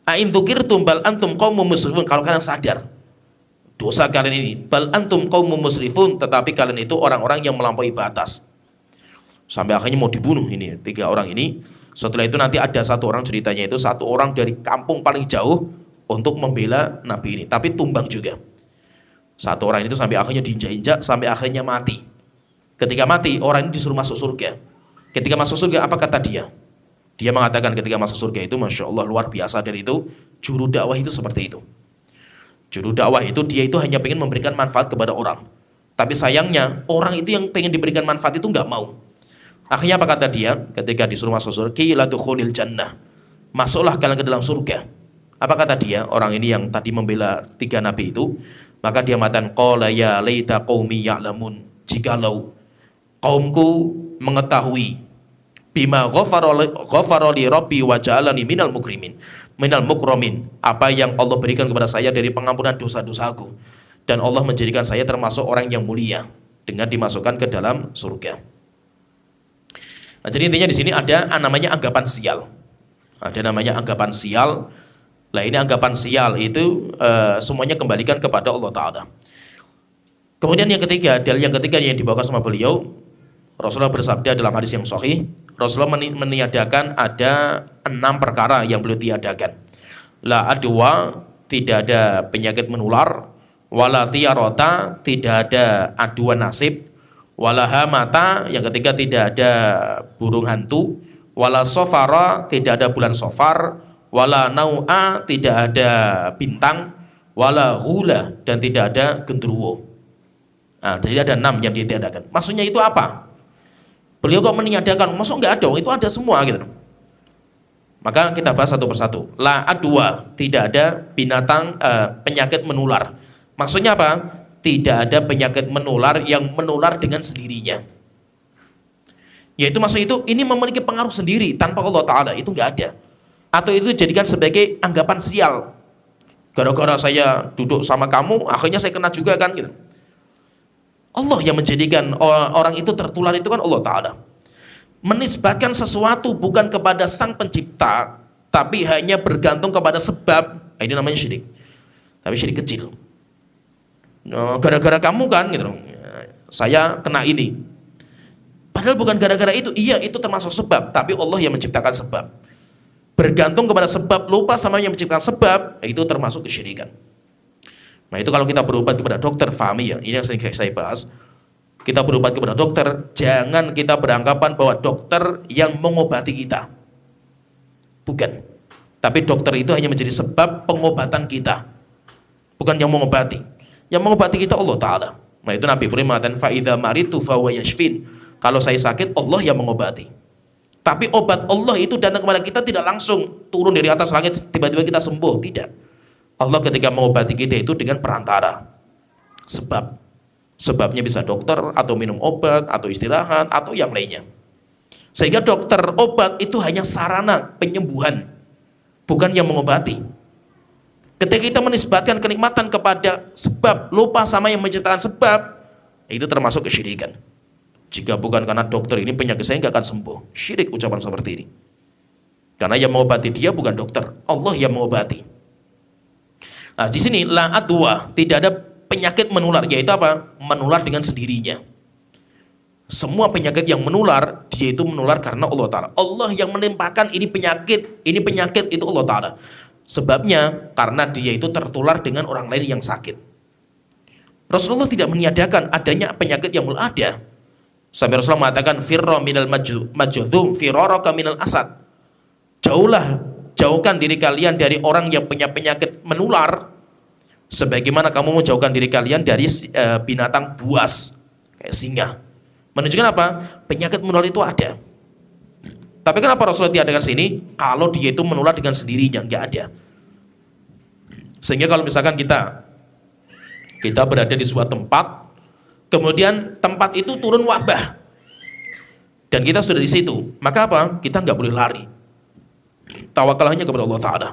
Speaker 1: A'in dzukirtum bal antum qaumun musrifun, kalau kalian sadar dosa kalian ini, bal antum qaumun musrifun, tetapi kalian itu orang-orang yang melampaui batas. Sampai akhirnya mau dibunuh ini tiga orang ini. Setelah itu nanti ada satu orang, ceritanya itu satu orang dari kampung paling jauh untuk membela Nabi ini, tapi tumbang juga. Satu orang itu sampai akhirnya diinjak-injak sampai akhirnya mati. Ketika mati, orang ini disuruh masuk surga. Ketika masuk surga, apa kata dia? Dia mengatakan ketika masuk surga itu, Masya Allah, luar biasa. Dan itu juru dakwah itu seperti itu. Juru dakwah itu dia itu hanya pengen memberikan manfaat kepada orang, tapi sayangnya orang itu yang pengen diberikan manfaat itu nggak mau. Akhirnya apa kata dia ketika disuruh masuk surga? Qila dukhulil jannah, masuklah kalian ke dalam surga. Apa kata dia, orang ini yang tadi membela tiga nabi itu? Maka dia mengatakan, qala ya laita qaumi ya'lamun, jikalau kaumku mengetahui, bima ghafara li rabbi wa ja'alani minal mukramin, apa yang Allah berikan kepada saya dari pengampunan dosa-dosaku, dan Allah menjadikan saya termasuk orang yang mulia dengan dimasukkan ke dalam surga. Nah, jadi intinya di sini ada namanya anggapan sial. Ada namanya anggapan sial. Lah ini anggapan sial itu semuanya kembalikan kepada Allah Ta'ala. Kemudian yang ketiga, dalil yang ketiga yang dibawa sama beliau, Rasulullah bersabda dalam hadis yang sahih, Rasulullah meniadakan ada 6 perkara yang beliau tiadakan. La adwa, tidak ada penyakit menular. Wala tiyarota, tidak ada aduan nasib. Wala hamata, yang ketiga tidak ada burung hantu. Wala sofara, tidak ada bulan sofar. Wala nau'a, tidak ada bintang. Wala hula, dan tidak ada gendruwo. Nah, jadi ada 6 yang ditiadakan. Maksudnya itu apa? Beliau kok meniadakan? Maksud nggak ada? Itu ada semua gitu. Maka kita bahas satu persatu. La adwa, tidak ada binatang penyakit menular. Maksudnya apa? Tidak ada penyakit menular yang menular dengan sendirinya. Yaitu maksud itu ini memiliki pengaruh sendiri tanpa Allah Ta'ala, itu nggak ada. Atau itu jadikan sebagai anggapan sial. Gara-gara saya duduk sama kamu, akhirnya saya kena juga kan gitu. Allah yang menjadikan orang itu tertular itu kan Allah Ta'ala. Menisbatkan sesuatu bukan kepada sang pencipta, tapi hanya bergantung kepada sebab, ini namanya syirik. Tapi syirik kecil. Gara-gara kamu kan gitu, saya kena ini. Padahal bukan gara-gara itu, iya itu termasuk sebab, tapi Allah yang menciptakan sebab. Bergantung kepada sebab, lupa sama yang menciptakan sebab, itu termasuk kesyirikan. Nah itu kalau kita berobat kepada dokter, fahami ya, ini yang sering saya bahas. Kita berobat kepada dokter, jangan kita beranggapan bahwa dokter yang mengobati kita. Bukan. Tapi dokter itu hanya menjadi sebab pengobatan kita. Bukan yang mengobati. Yang mengobati kita Allah Ta'ala. Nah itu Nabi Ibrahim mengatakan, فَإِذَا مَرِضْتُ فَهُوَ يَشْفِينِ. Kalau saya sakit, Allah yang mengobati. Tapi obat Allah itu datang kepada kita tidak langsung turun dari atas langit, tiba-tiba kita sembuh. Tidak. Allah ketika mengobati kita itu dengan perantara. Sebabnya bisa dokter, atau minum obat, atau istirahat, atau yang lainnya. Sehingga dokter obat itu hanya sarana penyembuhan, bukan yang mengobati. Ketika kita menisbatkan kenikmatan kepada sebab, lupa sama yang menciptakan sebab, itu termasuk kesyirikan. Jika bukan karena dokter ini penyakit saya nggak akan sembuh. Syirik ucapan seperti ini. Karena yang mengobati dia bukan dokter, Allah yang mengobati. Nah, di sini la adwa, tidak ada penyakit menular, yaitu apa? Menular dengan sendirinya. Semua penyakit yang menular, dia itu menular karena Allah Ta'ala. Allah yang menimpakan ini penyakit itu Allah Ta'ala. Sebabnya karena dia itu tertular dengan orang lain yang sakit. Rasulullah tidak meniadakan adanya penyakit yang ada. Sampai Rasulullah mengatakan firra minal majudhum firaraka minal asad. Jauhkan diri kalian dari orang yang punya penyakit menular sebagaimana kamu menjauhkan diri kalian dari binatang buas kayak singa. Menunjukkan apa? Penyakit menular itu ada. Tapi kenapa Rasulullah tiadakan sini? Kalau dia itu menular dengan sendirinya, nggak ada. Sehingga kalau misalkan kita berada di sebuah tempat, kemudian tempat itu turun wabah, dan kita sudah di situ, maka apa? Kita nggak boleh lari. Tawakal hanya kepada Allah Ta'ala.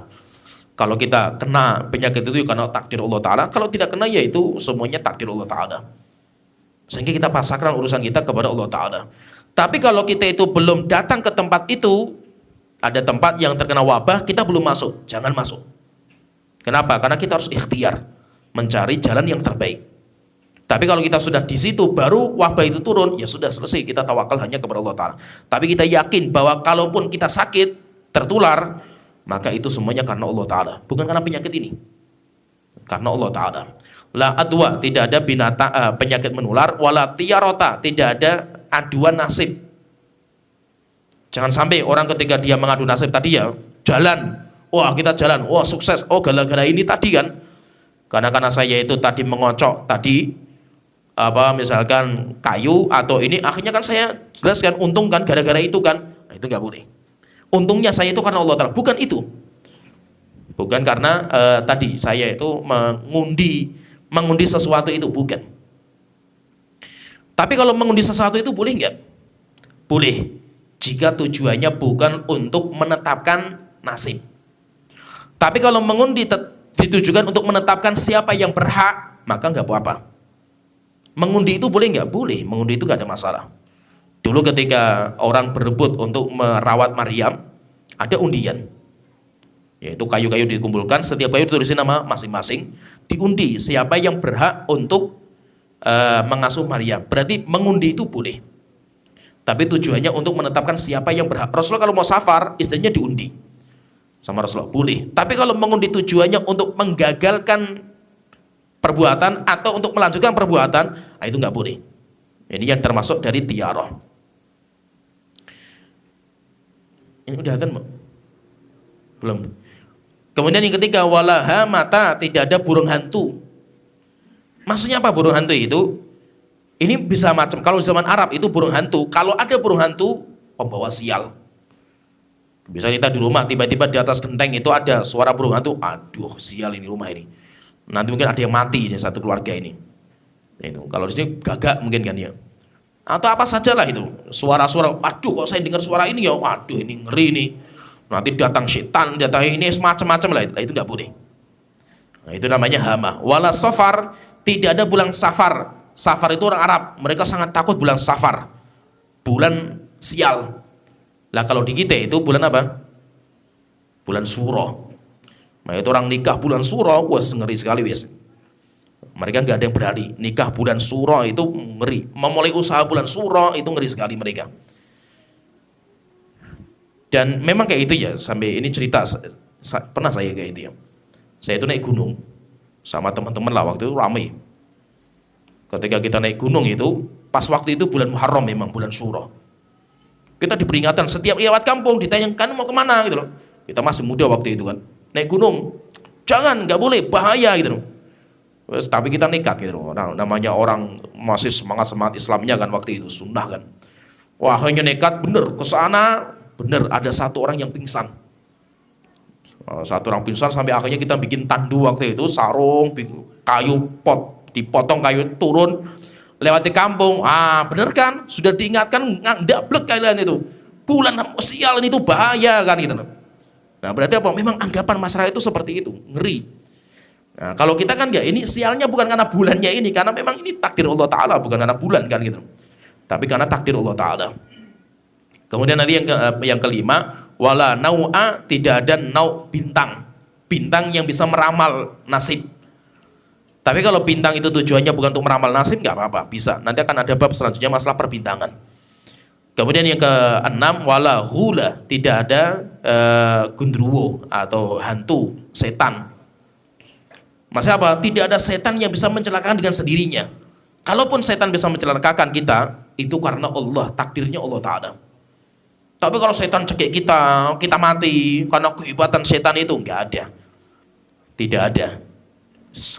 Speaker 1: Kalau kita kena penyakit itu karena takdir Allah Ta'ala, kalau tidak kena ya itu semuanya takdir Allah Ta'ala. Sehingga kita pasrahkan urusan kita kepada Allah Ta'ala. Tapi kalau kita itu belum datang ke tempat itu, ada tempat yang terkena wabah, kita belum masuk, jangan masuk. Kenapa? Karena kita harus ikhtiar mencari jalan yang terbaik. Tapi kalau kita sudah di situ, baru wabah itu turun, ya sudah selesai, kita tawakal hanya kepada Allah Ta'ala. Tapi kita yakin bahwa kalaupun kita sakit, tertular, maka itu semuanya karena Allah Ta'ala, bukan karena penyakit ini. Karena Allah Ta'ala. La adwa, tidak ada binatang penyakit menular. Wala tiyarota, tidak ada aduan nasib. Jangan sampai orang ketika dia mengadu nasib tadi ya, jalan, wah kita jalan, wah sukses, oh gara-gara ini tadi kan, karena saya itu tadi mengocok tadi apa misalkan kayu atau ini, akhirnya kan saya jelaskan untung kan gara-gara itu kan. Nah, itu nggak boleh. Untungnya saya itu karena Allah Ta'ala, bukan itu. Bukan karena tadi saya itu mengundi sesuatu itu, bukan. Tapi kalau mengundi sesuatu itu boleh nggak? Boleh, jika tujuannya bukan untuk menetapkan nasib. Tapi kalau mengundi ditujukan untuk menetapkan siapa yang berhak, maka nggak apa-apa. Mengundi itu boleh nggak? Boleh, mengundi itu nggak ada masalah. Dulu ketika orang berebut untuk merawat Maryam, ada undian, yaitu kayu-kayu dikumpulkan, setiap kayu ditulisin nama masing-masing, diundi siapa yang berhak untuk mengasuh Maryam. Berarti mengundi itu boleh, tapi tujuannya untuk menetapkan siapa yang berhak. Rasulullah kalau mau safar, istrinya diundi sama Rasulullah, boleh. Tapi kalau mengundi tujuannya untuk menggagalkan perbuatan atau untuk melanjutkan perbuatan, nah itu nggak boleh. Ini yang termasuk dari tiarah. Ini udah adzan belum? Kemudian yang ketiga, walaha mata, tidak ada burung hantu. Maksudnya apa burung hantu itu? Ini bisa macam, kalau zaman Arab itu burung hantu, kalau ada burung hantu, pembawa sial. Bisa kita di rumah, tiba-tiba di atas genteng itu ada suara burung hantu, aduh sial ini rumah ini. Nanti mungkin ada yang mati ini satu keluarga ini. Itu kalau di sini gagak mungkin kan ya. Atau apa sajalah itu. Suara-suara, aduh kok saya dengar suara ini ya, aduh ini ngeri ini. Nanti datang setan, datang ini semacam-macam lah, itu nggak boleh. Nah, itu namanya hama. Wala safar, tidak ada bulan safar. Safar itu orang Arab, mereka sangat takut bulan safar, bulan sial. Lah kalau di kita itu bulan apa? Bulan suro. Nah itu orang nikah bulan suro, wah ngeri sekali wes. Mereka nggak ada yang berani nikah bulan suro, itu ngeri. Memulai usaha bulan suro itu ngeri sekali mereka. Dan memang kayak itu ya, sampai ini cerita pernah saya kayak itu ya. Saya itu naik gunung sama teman-teman lah, waktu itu ramai. Ketika kita naik gunung itu, pas waktu itu bulan Muharram, memang bulan Syuro. Kita diperingatkan setiap lewat kampung, ditanyakan mau kemana gitu loh. Kita masih muda waktu itu kan, naik gunung, jangan, nggak boleh, bahaya gitu loh. Tapi kita nekat gitu loh. Nah, namanya orang masih semangat Islamnya kan waktu itu, sunnah kan. Wah hanya nekat, bener ke sana, bener ada satu orang yang pingsan. Satu orang pingsan sampai akhirnya kita bikin tandu waktu itu, sarung, kayu pot, dipotong kayu turun lewat di kampung. Bener kan, sudah diingatkan, nggak blek kalian itu bulan sial ini tuh bahaya kan gitu. Nah berarti apa, memang anggapan masyarakat itu seperti itu, ngeri. Nah kalau kita kan ya, ini sialnya bukan karena bulannya ini, karena memang ini takdir Allah Ta'ala, bukan karena bulan kan gitu, tapi karena takdir Allah Ta'ala. Kemudian nanti yang kelima, wala nau'a, tidak ada nau bintang, bintang yang bisa meramal nasib. Tapi kalau bintang itu tujuannya bukan untuk meramal nasib, nggak apa-apa, bisa. Nanti akan ada bab selanjutnya masalah perbintangan. Kemudian yang keenam, wala hula, tidak ada gundruwo atau hantu, setan. Maksudnya apa? Tidak ada setan yang bisa mencelakakan dengan sendirinya. Kalaupun setan bisa mencelakakan kita, itu karena Allah, takdirnya Allah Ta'ala. Tapi kalau setan cekik kita, kita mati karena kehebatan setan itu, nggak ada. Tidak ada.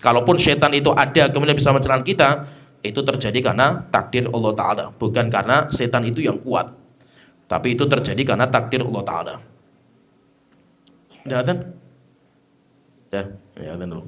Speaker 1: Kalaupun setan itu ada kemudian bisa mencelakakan kita, itu terjadi karena takdir Allah Ta'ala, bukan karena setan itu yang kuat, tapi itu terjadi karena takdir Allah Ta'ala. Udah kan? Udah, ya kan dulu.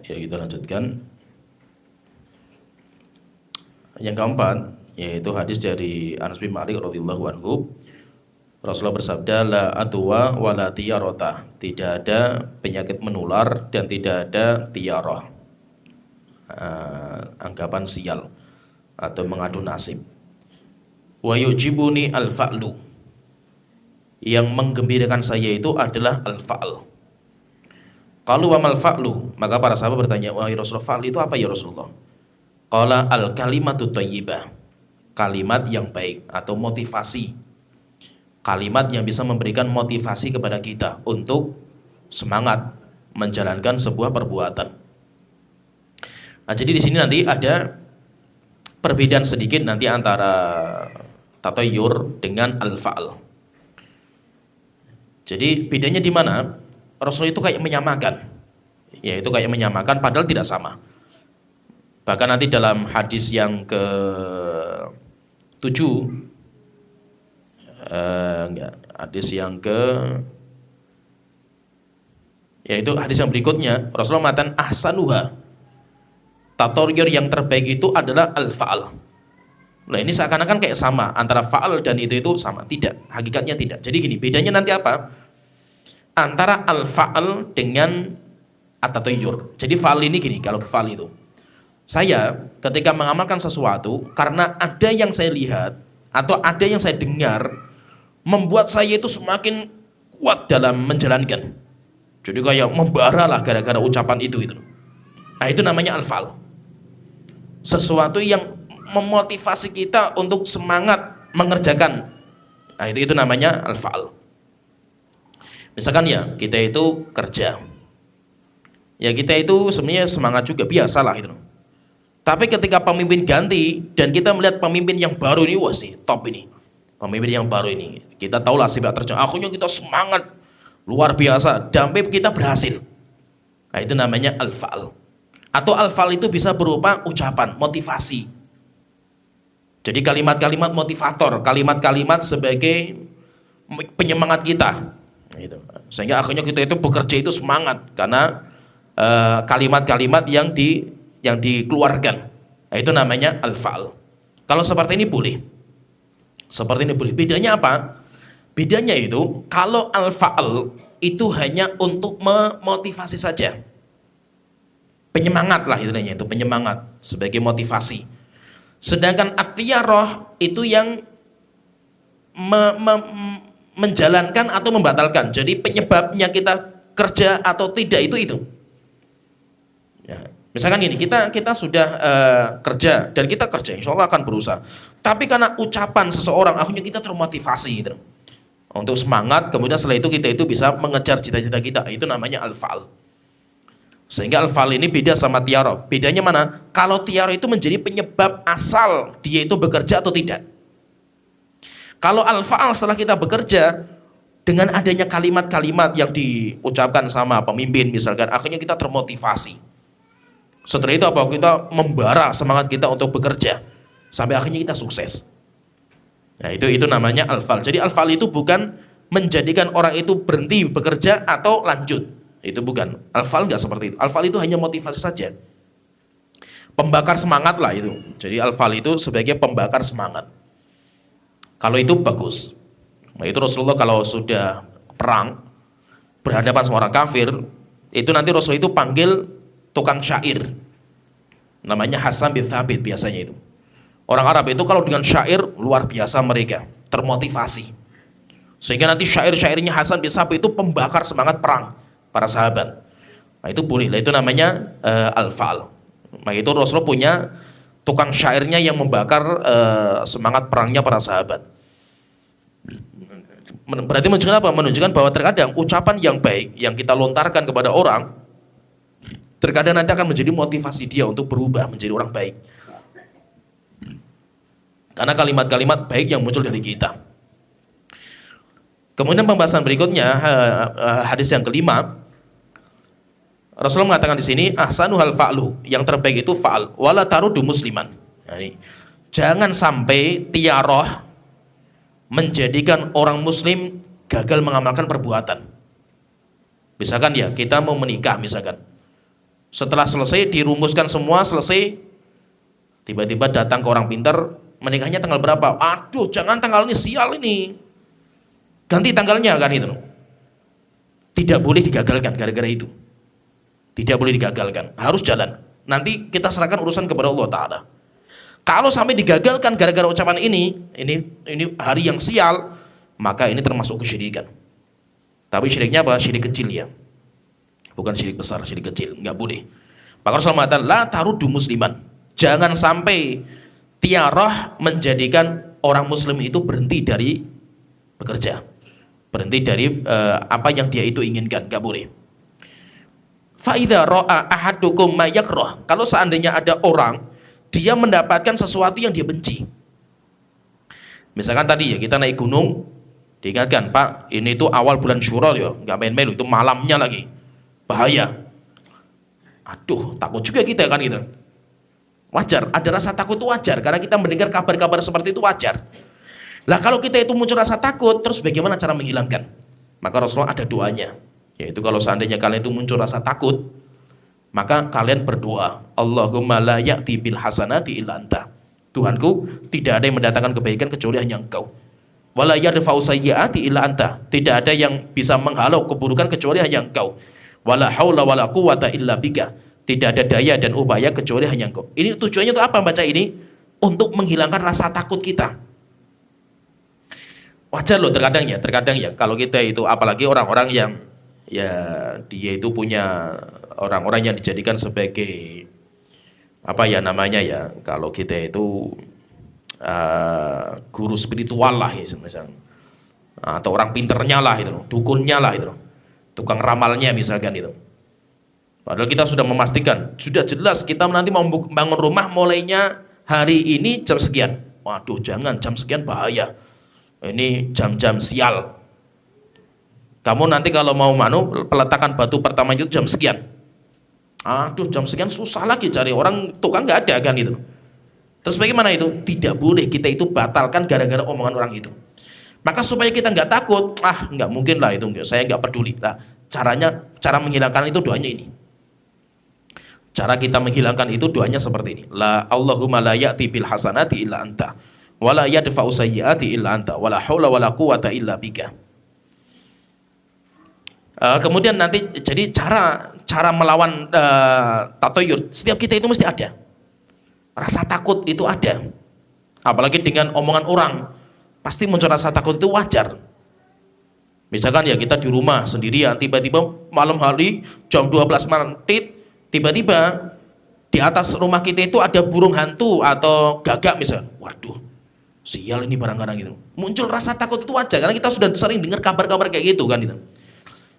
Speaker 1: Ya, kita lanjutkan. Yang keempat yaitu hadis dari Anas bin Malik radhiyallahu anhu. Rasulullah bersabda, la atwa wa la tiyarata. Tidak ada penyakit menular dan tidak ada tiyarah. Anggapan sial atau mengadu nasib. Wa yujibuni al-fa'lu. Yang menggembirakan saya itu adalah al-fa'l. Qalu wa mal fa'lu? Maka para sahabat bertanya, wahai Rasulullah, fa'l itu apa ya Rasulullah? Qala al-kalimatu thayyibah. Kalimat yang baik atau motivasi. Kalimat yang bisa memberikan motivasi kepada kita untuk semangat menjalankan sebuah perbuatan. Nah, jadi di sini nanti ada perbedaan sedikit nanti antara tatayyur dengan al-fa'al. Jadi bedanya di mana? Rasul itu kayak menyamakan, yaitu kayak menyamakan padahal tidak sama. Bahkan nanti dalam hadis yang ke-7, hadis yang yaitu hadis yang berikutnya, Rasulullah mengatakan ahsanuha, tatayyur yang terbaik itu adalah al-fa'al. Nah, ini seakan-akan kayak sama antara fa'al dan itu sama. Tidak, hakikatnya tidak. Jadi gini, bedanya nanti apa? Antara al-fa'al dengan at-tatayyur. Jadi fa'al ini gini, kalau ke fa'al itu, saya ketika mengamalkan sesuatu karena ada yang saya lihat atau ada yang saya dengar membuat saya itu semakin kuat dalam menjalankan. Jadi kayak membara lah gara-gara ucapan itu. Nah, itu namanya al-fa'al. Sesuatu yang memotivasi kita untuk semangat mengerjakan. Nah, itu namanya al-fa'al. Misalkan ya, kita itu kerja. Ya, kita itu sebenarnya semangat juga, biasalah itu. Tapi ketika pemimpin ganti dan kita melihat pemimpin yang baru ini, wah sih top ini. Pemimpin yang baru ini, kita tahulah sepak terjang. Akhirnya kita semangat luar biasa, sampai kita berhasil. Nah, itu namanya al-fa'al. Atau al-fa'al itu bisa berupa ucapan, motivasi. Jadi kalimat-kalimat motivator, kalimat-kalimat sebagai penyemangat kita. Gitu. Sehingga akhirnya kita itu bekerja itu semangat karena kalimat-kalimat yang dikeluarkan. Nah, itu namanya al-fa'al. Kalau seperti ini boleh. Seperti ini boleh. Bedanya apa? Bedanya itu kalau al-fa'al itu hanya untuk memotivasi saja. Penyemangat lah itu penyemangat sebagai motivasi. Sedangkan at-tiyarah itu yang menjalankan atau membatalkan. Jadi penyebabnya kita kerja atau tidak itu. Ya. Misalkan gini, kita sudah kerja dan kita kerja, insya Allah akan berusaha. Tapi karena ucapan seseorang, akhirnya kita termotivasi gitu, untuk semangat. Kemudian setelah itu kita itu bisa mengejar cita-cita kita. Itu namanya al-fa'al. Sehingga al-fa'al ini beda sama tiyarah. Bedanya mana? Kalau tiyarah itu menjadi penyebab asal dia itu bekerja atau tidak. Kalau al-fa'al setelah kita bekerja, dengan adanya kalimat-kalimat yang diucapkan sama pemimpin misalkan, akhirnya kita termotivasi. Setelah itu apa? Kita membara semangat kita untuk bekerja sampai akhirnya kita sukses. Nah, itu namanya al-fa'al. Jadi al-fa'al itu bukan menjadikan orang itu berhenti bekerja atau lanjut. Itu bukan. Al-fa'al enggak seperti itu. Al-fa'al itu hanya motivasi saja. Pembakar semangat lah itu. Jadi al-fa'al itu sebagai pembakar semangat. Kalau itu bagus. Nah, itu Rasulullah kalau sudah perang berhadapan sama orang kafir, itu nanti Rasulullah itu panggil tukang syair, namanya Hasan bin Thabit biasanya itu. Orang Arab itu kalau dengan syair luar biasa mereka, termotivasi. Sehingga nanti syair-syairnya Hasan bin Thabit itu pembakar semangat perang para sahabat. Nah, itu boleh, itu namanya al-fa'al. Nah, itu Rasulullah punya tukang syairnya yang membakar semangat perangnya para sahabat. Berarti menunjukkan apa? Menunjukkan bahwa terkadang ucapan yang baik yang kita lontarkan kepada orang terkadang nanti akan menjadi motivasi dia untuk berubah menjadi orang baik. Karena kalimat-kalimat baik yang muncul dari kita. Kemudian pembahasan berikutnya, hadis yang kelima, Rasulullah mengatakan di sini, ahsanuhal fa'lu, yang terbaik itu fa'al, wala tarudu musliman. Nah, ini, jangan sampai tiyarah menjadikan orang muslim gagal mengamalkan perbuatan. Misalkan ya, kita mau menikah misalkan. Setelah selesai dirumuskan semua, selesai, tiba-tiba datang ke orang pintar, menikahnya tanggal berapa? Aduh, jangan tanggal ini, sial ini. Ganti tanggalnya kan itu. Tidak boleh digagalkan gara-gara itu. Tidak boleh digagalkan, harus jalan. Nanti kita serahkan urusan kepada Allah Ta'ala. Kalau sampai digagalkan gara-gara ucapan ini hari yang sial, maka ini termasuk kesyirikan. Tapi syiriknya apa? Syirik kecil ya. Bukan syirik besar, syirik kecil, nggak boleh. Maka Rasulullah mengatakan, la tarudu musliman. Jangan sampai tiarah menjadikan orang muslim itu berhenti dari bekerja. Berhenti dari apa yang dia itu inginkan, nggak boleh. Fa idza ra'a ahadukum ma yakrah. Kalau seandainya ada orang dia mendapatkan sesuatu yang dia benci. Misalkan tadi ya kita naik gunung, diingatkan, Pak, ini itu awal bulan Syawal ya, nggak main-main, itu malamnya lagi, bahaya. Aduh, takut juga kita kan gitu. Wajar, ada rasa takut itu wajar, karena kita mendengar kabar-kabar seperti itu wajar. Lah kalau kita itu muncul rasa takut, terus bagaimana cara menghilangkan? Maka Rasulullah ada doanya, yaitu kalau seandainya kalian itu muncul rasa takut, maka kalian berdoa, Allahumma la ya'ti bil hasanati illa anta. Tuhanku, tidak ada yang mendatangkan kebaikan kecuali hanya Engkau. Wala yadfa'u sayyi'ati illa anta. Tidak ada yang bisa menghalau keburukan kecuali hanya Engkau. Wala haula wala quwwata illa bika. Tidak ada daya dan upaya kecuali hanya Engkau. Ini tujuannya itu apa baca ini? Untuk menghilangkan rasa takut kita. Wajar loh terkadang ya kalau kita itu apalagi orang-orang yang ya dia itu punya orang-orang yang dijadikan sebagai apa ya namanya ya, kalau kita itu guru spiritual lah ya, misalnya, atau orang pinternya lah itu, dukunnya lah itu, tukang ramalnya misalkan itu. Padahal kita sudah memastikan, sudah jelas kita nanti mau bangun rumah mulainya hari ini jam sekian. Waduh, jangan jam sekian, bahaya. Ini jam-jam sial. Kamu nanti kalau mau peletakan batu pertama itu jam sekian. Aduh, jam sekian susah lagi cari orang, tukang nggak ada kan itu. Terus bagaimana itu? Tidak boleh kita itu batalkan gara-gara omongan orang itu. Maka supaya kita nggak takut, nggak mungkin lah itu, saya nggak peduli. Nah, cara menghilangkan itu doanya ini. Cara kita menghilangkan itu doanya seperti ini. La Allahumma la ya'ti bil hasanati illa anta, wa la yadfa'u sayyi'ati illa anta, wa la haula wa la quwwata illa bika. Kemudian nanti jadi cara melawan tatoyur, setiap kita itu mesti ada rasa takut, itu ada, apalagi dengan omongan orang pasti muncul rasa takut, itu wajar. Misalkan ya kita di rumah sendirian, tiba-tiba malam hari jam 12 malam tiba-tiba di atas rumah kita itu ada burung hantu atau gagak misalnya, waduh sial ini barang-barang gitu, muncul rasa takut, itu wajar karena kita sudah sering dengar kabar-kabar kayak gitu kan gitu.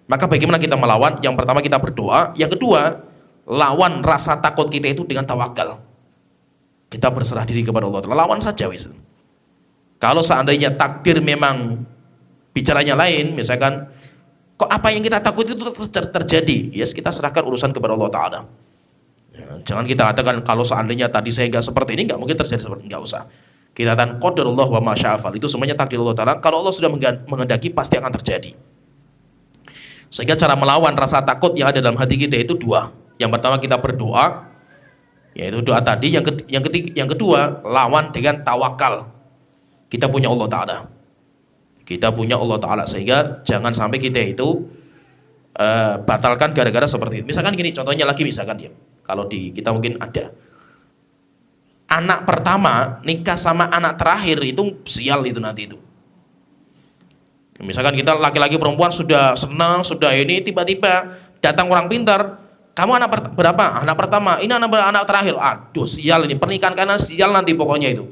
Speaker 1: Maka bagaimana kita melawan? Yang pertama kita berdoa, yang kedua lawan rasa takut kita itu dengan tawakal. Kita berserah diri kepada Allah, lawan saja wis. Kalau seandainya takdir memang bicaranya lain, misalkan kok apa yang kita takut itu terjadi, yes, kita serahkan urusan kepada Allah Ta'ala. Ya, jangan kita katakan kalau seandainya tadi saya nggak seperti ini, nggak mungkin terjadi seperti ini, nggak usah. Kita katakan qadarullah wa ma syaa fa'al, itu semuanya takdir Allah Ta'ala. Kalau Allah sudah menghendaki pasti akan terjadi. Sehingga cara melawan rasa takut yang ada dalam hati kita itu dua. Yang pertama kita berdoa, yaitu doa tadi. Yang kedua lawan dengan tawakal. Kita punya Allah Ta'ala. Kita punya Allah Ta'ala, sehingga jangan sampai kita itu batalkan gara-gara seperti itu. Misalkan gini, contohnya lagi misalkan ya, kalau di kita mungkin ada anak pertama nikah sama anak terakhir, itu sial itu nanti itu. Misalkan kita laki-laki perempuan sudah senang, sudah ini, tiba-tiba datang orang pintar, kamu anak berapa? Anak pertama. Ini anak terakhir. Aduh sial ini, pernikahan karena sial nanti pokoknya itu.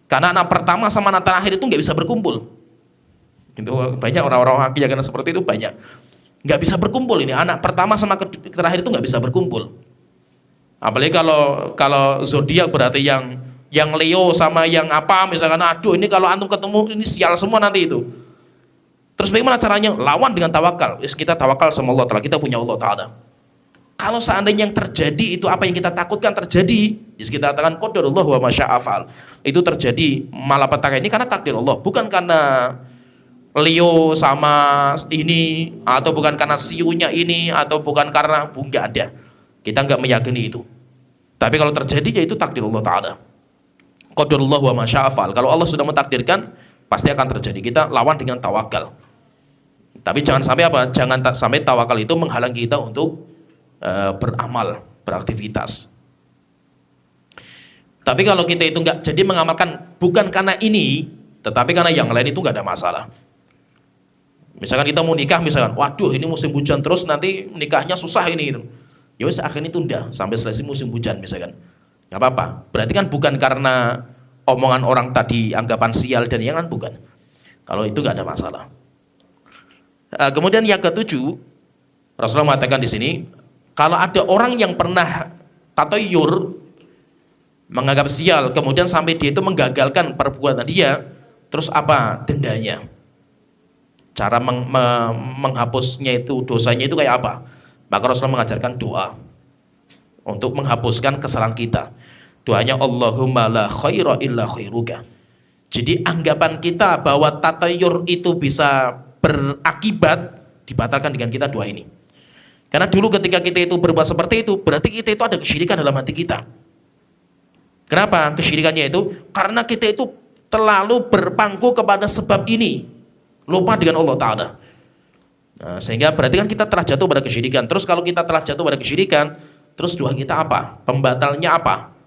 Speaker 1: Karena anak pertama sama anak terakhir itu nggak bisa berkumpul. Itu banyak orang-orang yang seperti itu, banyak. Nggak bisa berkumpul ini, anak pertama sama terakhir itu nggak bisa berkumpul. Apalagi kalau zodiak berarti yang Leo sama yang apa misalkan, aduh ini kalau antum ketemu ini sial semua nanti itu. Terus bagaimana caranya? Lawan dengan tawakal. Kita tawakal sama Allah Ta'ala, kita punya Allah Ta'ala. Kalau seandainya yang terjadi itu apa yang kita takutkan terjadi, kita katakan qadarullah wa ma syaa fa'al. Itu terjadi malapetaka ini karena takdir Allah, bukan karena Leo sama ini, atau bukan karena siunya ini, atau bukan karena enggak ada. Kita nggak meyakini itu. Tapi kalau terjadi, ya itu takdir Allah Ta'ala. Qadarullah wa ma syaa fa'al. Kalau Allah sudah mentakdirkan, pasti akan terjadi. Kita lawan dengan tawakal. Tapi jangan sampai apa? Jangan sampai tawakal itu menghalangi kita untuk beramal, beraktivitas. Tapi kalau kita itu nggak jadi mengamalkan bukan karena ini, tetapi karena yang lain, itu nggak ada masalah. Misalkan kita mau nikah, misalkan, waduh ini musim hujan terus, nanti nikahnya susah ini itu. Ya wis akhirnya tunda sampai selesai musim hujan misalkan. Nggak apa-apa. Berarti kan bukan karena omongan orang tadi, anggapan sial dan yang lain, bukan. Kalau itu nggak ada masalah. Kemudian yang ketujuh, Rasulullah mengatakan di sini, kalau ada orang yang pernah tatayur, menganggap sial, kemudian sampai dia itu menggagalkan perbuatan dia, terus apa dendanya? Cara menghapusnya itu, dosanya itu kayak apa? Maka Rasulullah mengajarkan doa untuk menghapuskan kesalahan kita. Doanya Allahumma la khaira illa khairuka. Jadi anggapan kita bahwa tatayur itu bisa berakibat, dibatalkan dengan kita doa ini. Karena dulu ketika kita itu berbuat seperti itu, berarti kita itu ada kesyirikan dalam hati kita. Kenapa kesyirikannya itu? Karena kita itu terlalu berpangku kepada sebab ini, lupa dengan Allah Ta'ala. Nah, sehingga berarti kan kita telah jatuh pada kesyirikan. Terus kalau kita telah jatuh pada kesyirikan, terus doa kita apa? Pembatalnya apa?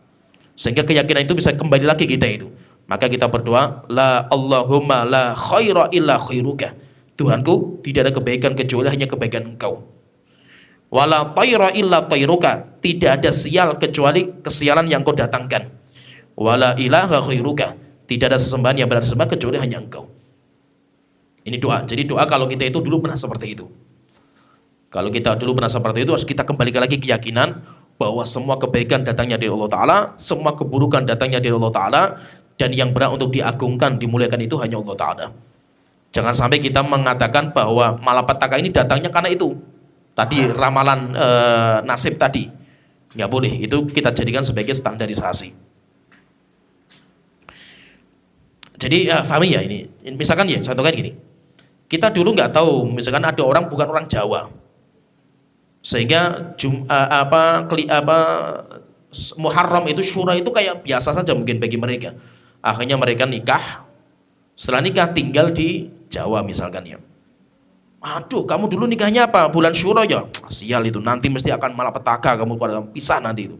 Speaker 1: Sehingga keyakinan itu bisa kembali lagi kita itu. Maka kita berdoa, la Allahumma la khaira illa khairuka. Tuhanku, tidak ada kebaikan kecuali hanya kebaikan Engkau. Wala tayra illa tayruka. Tidak ada sial kecuali kesialan yang Kau datangkan. Wala ilaha khairuka. Tidak ada sesembahan yang benar disembah kecuali hanya Engkau. Ini doa. Jadi doa kalau kita itu dulu pernah seperti itu. Kalau kita dulu pernah seperti itu, harus kita kembalikan lagi keyakinan bahwa semua kebaikan datangnya dari Allah Ta'ala, semua keburukan datangnya dari Allah Ta'ala, dan yang berat untuk diagungkan, dimuliakan itu hanya Allah Ta'ala. Jangan sampai kita mengatakan bahwa malapetaka ini datangnya karena itu. Tadi ramalan nasib tadi. Nggak boleh. Itu kita jadikan sebagai standarisasi. Jadi fahami ya ini. Misalkan ya, contohkan gini. Kita dulu nggak tahu, misalkan ada orang bukan orang Jawa. Sehingga Muharram itu Syura itu kayak biasa saja mungkin bagi mereka. Akhirnya mereka nikah. Setelah nikah tinggal di Jawa misalkan ya. Aduh, kamu dulu nikahnya apa? Bulan Syura ya? Sial itu, nanti mesti akan malapetaka kamu pada pisah nanti itu.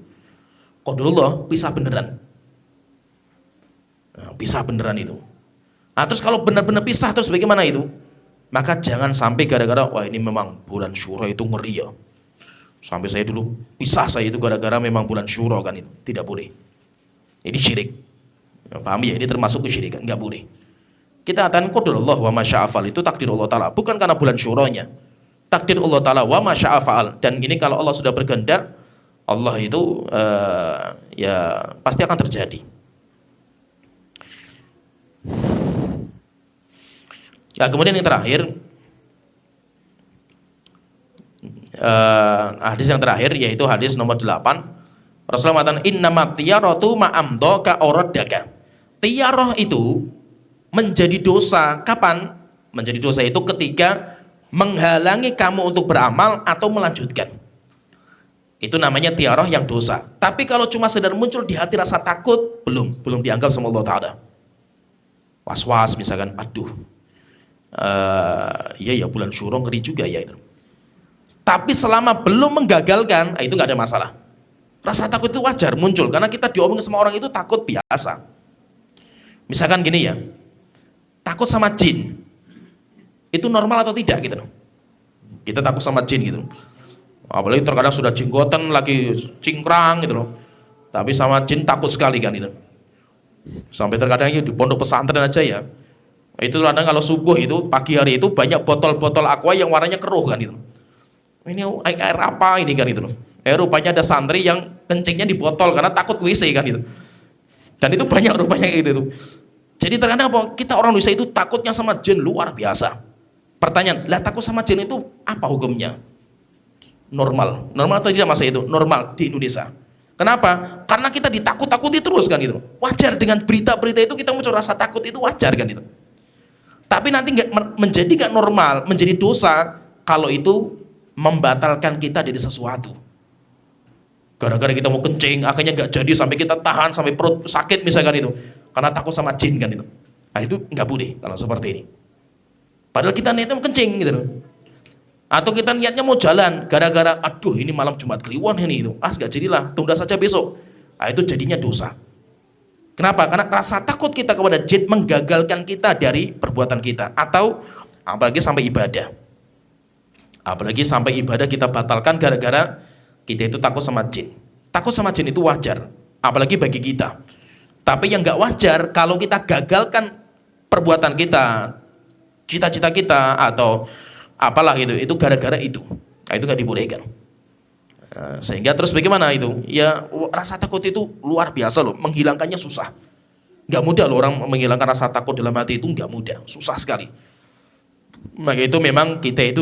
Speaker 1: Kok dulu loh, pisah beneran. Nah, pisah beneran itu. Nah, terus kalau benar-benar pisah terus bagaimana itu? Maka jangan sampai gara-gara, wah ini memang bulan Syura itu ngeri ya. Sampai saya dulu pisah saya itu gara-gara memang bulan Syura kan itu. Tidak boleh. Ini syirik. Ya, paham ya? Ini termasuk kesyirikan, nggak boleh. Kita katakan qadarullah wa ma syaa fa'al, itu takdir Allah Ta'ala, bukan karena bulan Syuranya. Takdir Allah Ta'ala wa ma syaa fa'al. Dan ini kalau Allah sudah berkehendak, Allah itu ya pasti akan terjadi. Ya, kemudian yang terakhir, hadis yang terakhir yaitu hadis nomor 8. Rasulullah mengatakan innamat tiyaratu ma'amdaka orodaka. Tiyaroh itu menjadi dosa kapan? Menjadi dosa itu ketika menghalangi kamu untuk beramal atau melanjutkan. Itu namanya tiyaroh yang dosa. Tapi kalau cuma sekedar muncul di hati rasa takut, belum dianggap sama Allah Ta'ala. Was-was misalkan, aduh, ya bulan Syuro ngeri juga ya itu. Tapi selama belum menggagalkan, itu nggak ada masalah. Rasa takut itu wajar muncul karena kita diomongin sama orang itu takut biasa. Misalkan gini ya, takut sama jin, itu normal atau tidak gitu? Kita takut sama jin gitu. Apalagi terkadang sudah jenggotan lagi cingkrang gitu loh. Tapi sama jin takut sekali kan itu. Sampai terkadang di pondok pesantren aja ya. Itu kadang kalau subuh itu pagi hari itu banyak botol-botol aqua yang warnanya keruh kan itu. Ini air apa ini kan itu loh. Rupanya ada santri yang kencingnya di botol karena takut WC kan itu. Dan itu banyak rupanya kayak gitu. Jadi terkadang apa? Kita orang Indonesia itu takutnya sama jin luar biasa. Pertanyaan, lah takut sama jin itu apa hukumnya? Normal. Normal atau tidak masa itu? Normal di Indonesia. Kenapa? Karena kita ditakut-takuti terus kan itu. Wajar dengan berita-berita itu kita muncul rasa takut itu wajar kan itu. Tapi nanti nggak normal, menjadi dosa kalau itu membatalkan kita dari sesuatu. Gara-gara kita mau kencing, akhirnya nggak jadi sampai kita tahan sampai perut sakit misalkan itu, karena takut sama jin kan itu. Nah itu nggak boleh kalau seperti ini. Padahal kita niatnya mau kencing gitu loh. Atau kita niatnya mau jalan, gara-gara aduh ini malam Jumat Kliwon ini itu, nggak jadilah, tunda saja besok. Nah itu jadinya dosa. Kenapa? Karena rasa takut kita kepada jin menggagalkan kita dari perbuatan kita, atau apalagi sampai ibadah. Apalagi sampai ibadah kita batalkan gara-gara kita itu takut sama jin. Takut sama jin itu wajar, apalagi bagi kita. Tapi yang nggak wajar kalau kita gagalkan perbuatan kita, cita-cita kita, atau apalah itu gara-gara itu. Nah, itu nggak dibolehkan. Sehingga terus bagaimana itu? Ya rasa takut itu luar biasa loh, menghilangkannya susah. Nggak mudah loh orang menghilangkan rasa takut dalam hati itu, nggak mudah, susah sekali. Maka itu memang kita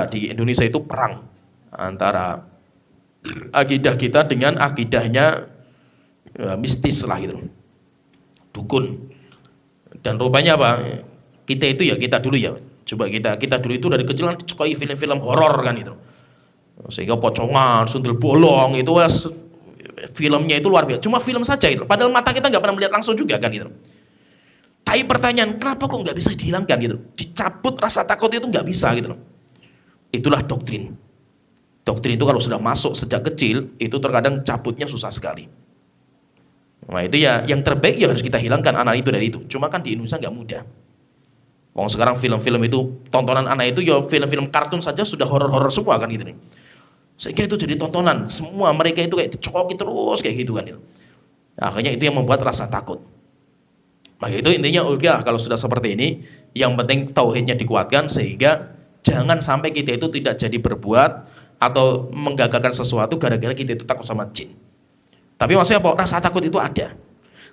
Speaker 1: di Indonesia itu perang antara akidah kita dengan akidahnya mistis lah gitu, dukun. Dan rupanya apa? Kita dulu ya. Coba kita dulu itu dari kecil kan disukai film-film horor kan itu. Sehingga pocongan, sundel bolong itu filmnya itu luar biasa. Cuma film saja itu. Padahal mata kita nggak pernah melihat langsung juga kan itu. Tapi pertanyaan, kenapa kok nggak bisa dihilangkan gitu? Dicabut rasa takut itu nggak bisa gitu loh. Itulah doktrin. Doktrin itu kalau sudah masuk sejak kecil, itu terkadang cabutnya susah sekali. Nah itu ya, yang terbaik ya harus kita hilangkan anak itu dari itu. Cuma kan di Indonesia nggak mudah. Wong sekarang film-film itu, tontonan anak itu ya film-film kartun saja sudah horor-horor semua kan gitu nih. Sehingga itu jadi tontonan, semua mereka itu kayak dicokoki terus kayak gitu kan itu. Akhirnya itu yang membuat rasa takut. Maka itu intinya udah kalau sudah seperti ini, yang penting tauhidnya dikuatkan sehingga jangan sampai kita itu tidak jadi berbuat atau menggagalkan sesuatu gara-gara kita itu takut sama jin. Tapi maksudnya apa? Rasa takut itu ada.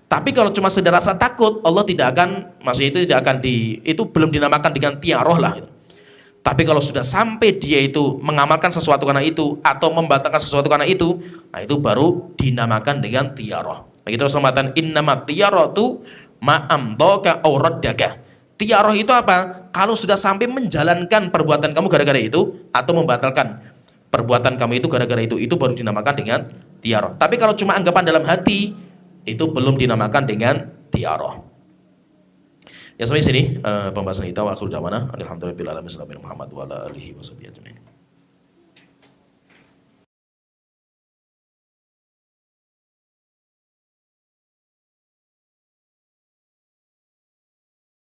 Speaker 1: Tapi kalau cuma sekedar rasa takut, Allah tidak akan, maksudnya itu tidak akan itu belum dinamakan dengan tiaroh lah. Gitu. Tapi kalau sudah sampai dia itu mengamalkan sesuatu karena itu atau membatalkan sesuatu karena itu, nah itu baru dinamakan dengan tiaroh. Begitu Rasulullah innamat tiarotu ma'amdoka auradaka. Tiaroh itu apa? Kalau sudah sampai menjalankan perbuatan kamu gara-gara itu atau membatalkan perbuatan kamu itu gara-gara itu baru dinamakan dengan tiaroh. Tapi kalau cuma anggapan dalam hati, itu belum dinamakan dengan tiaroh. Ya sampai sini pembahasan kita. Wa akhiru da'wana alhamdulillahirabbil alamin. Muhammad wa ala alihi wasallam.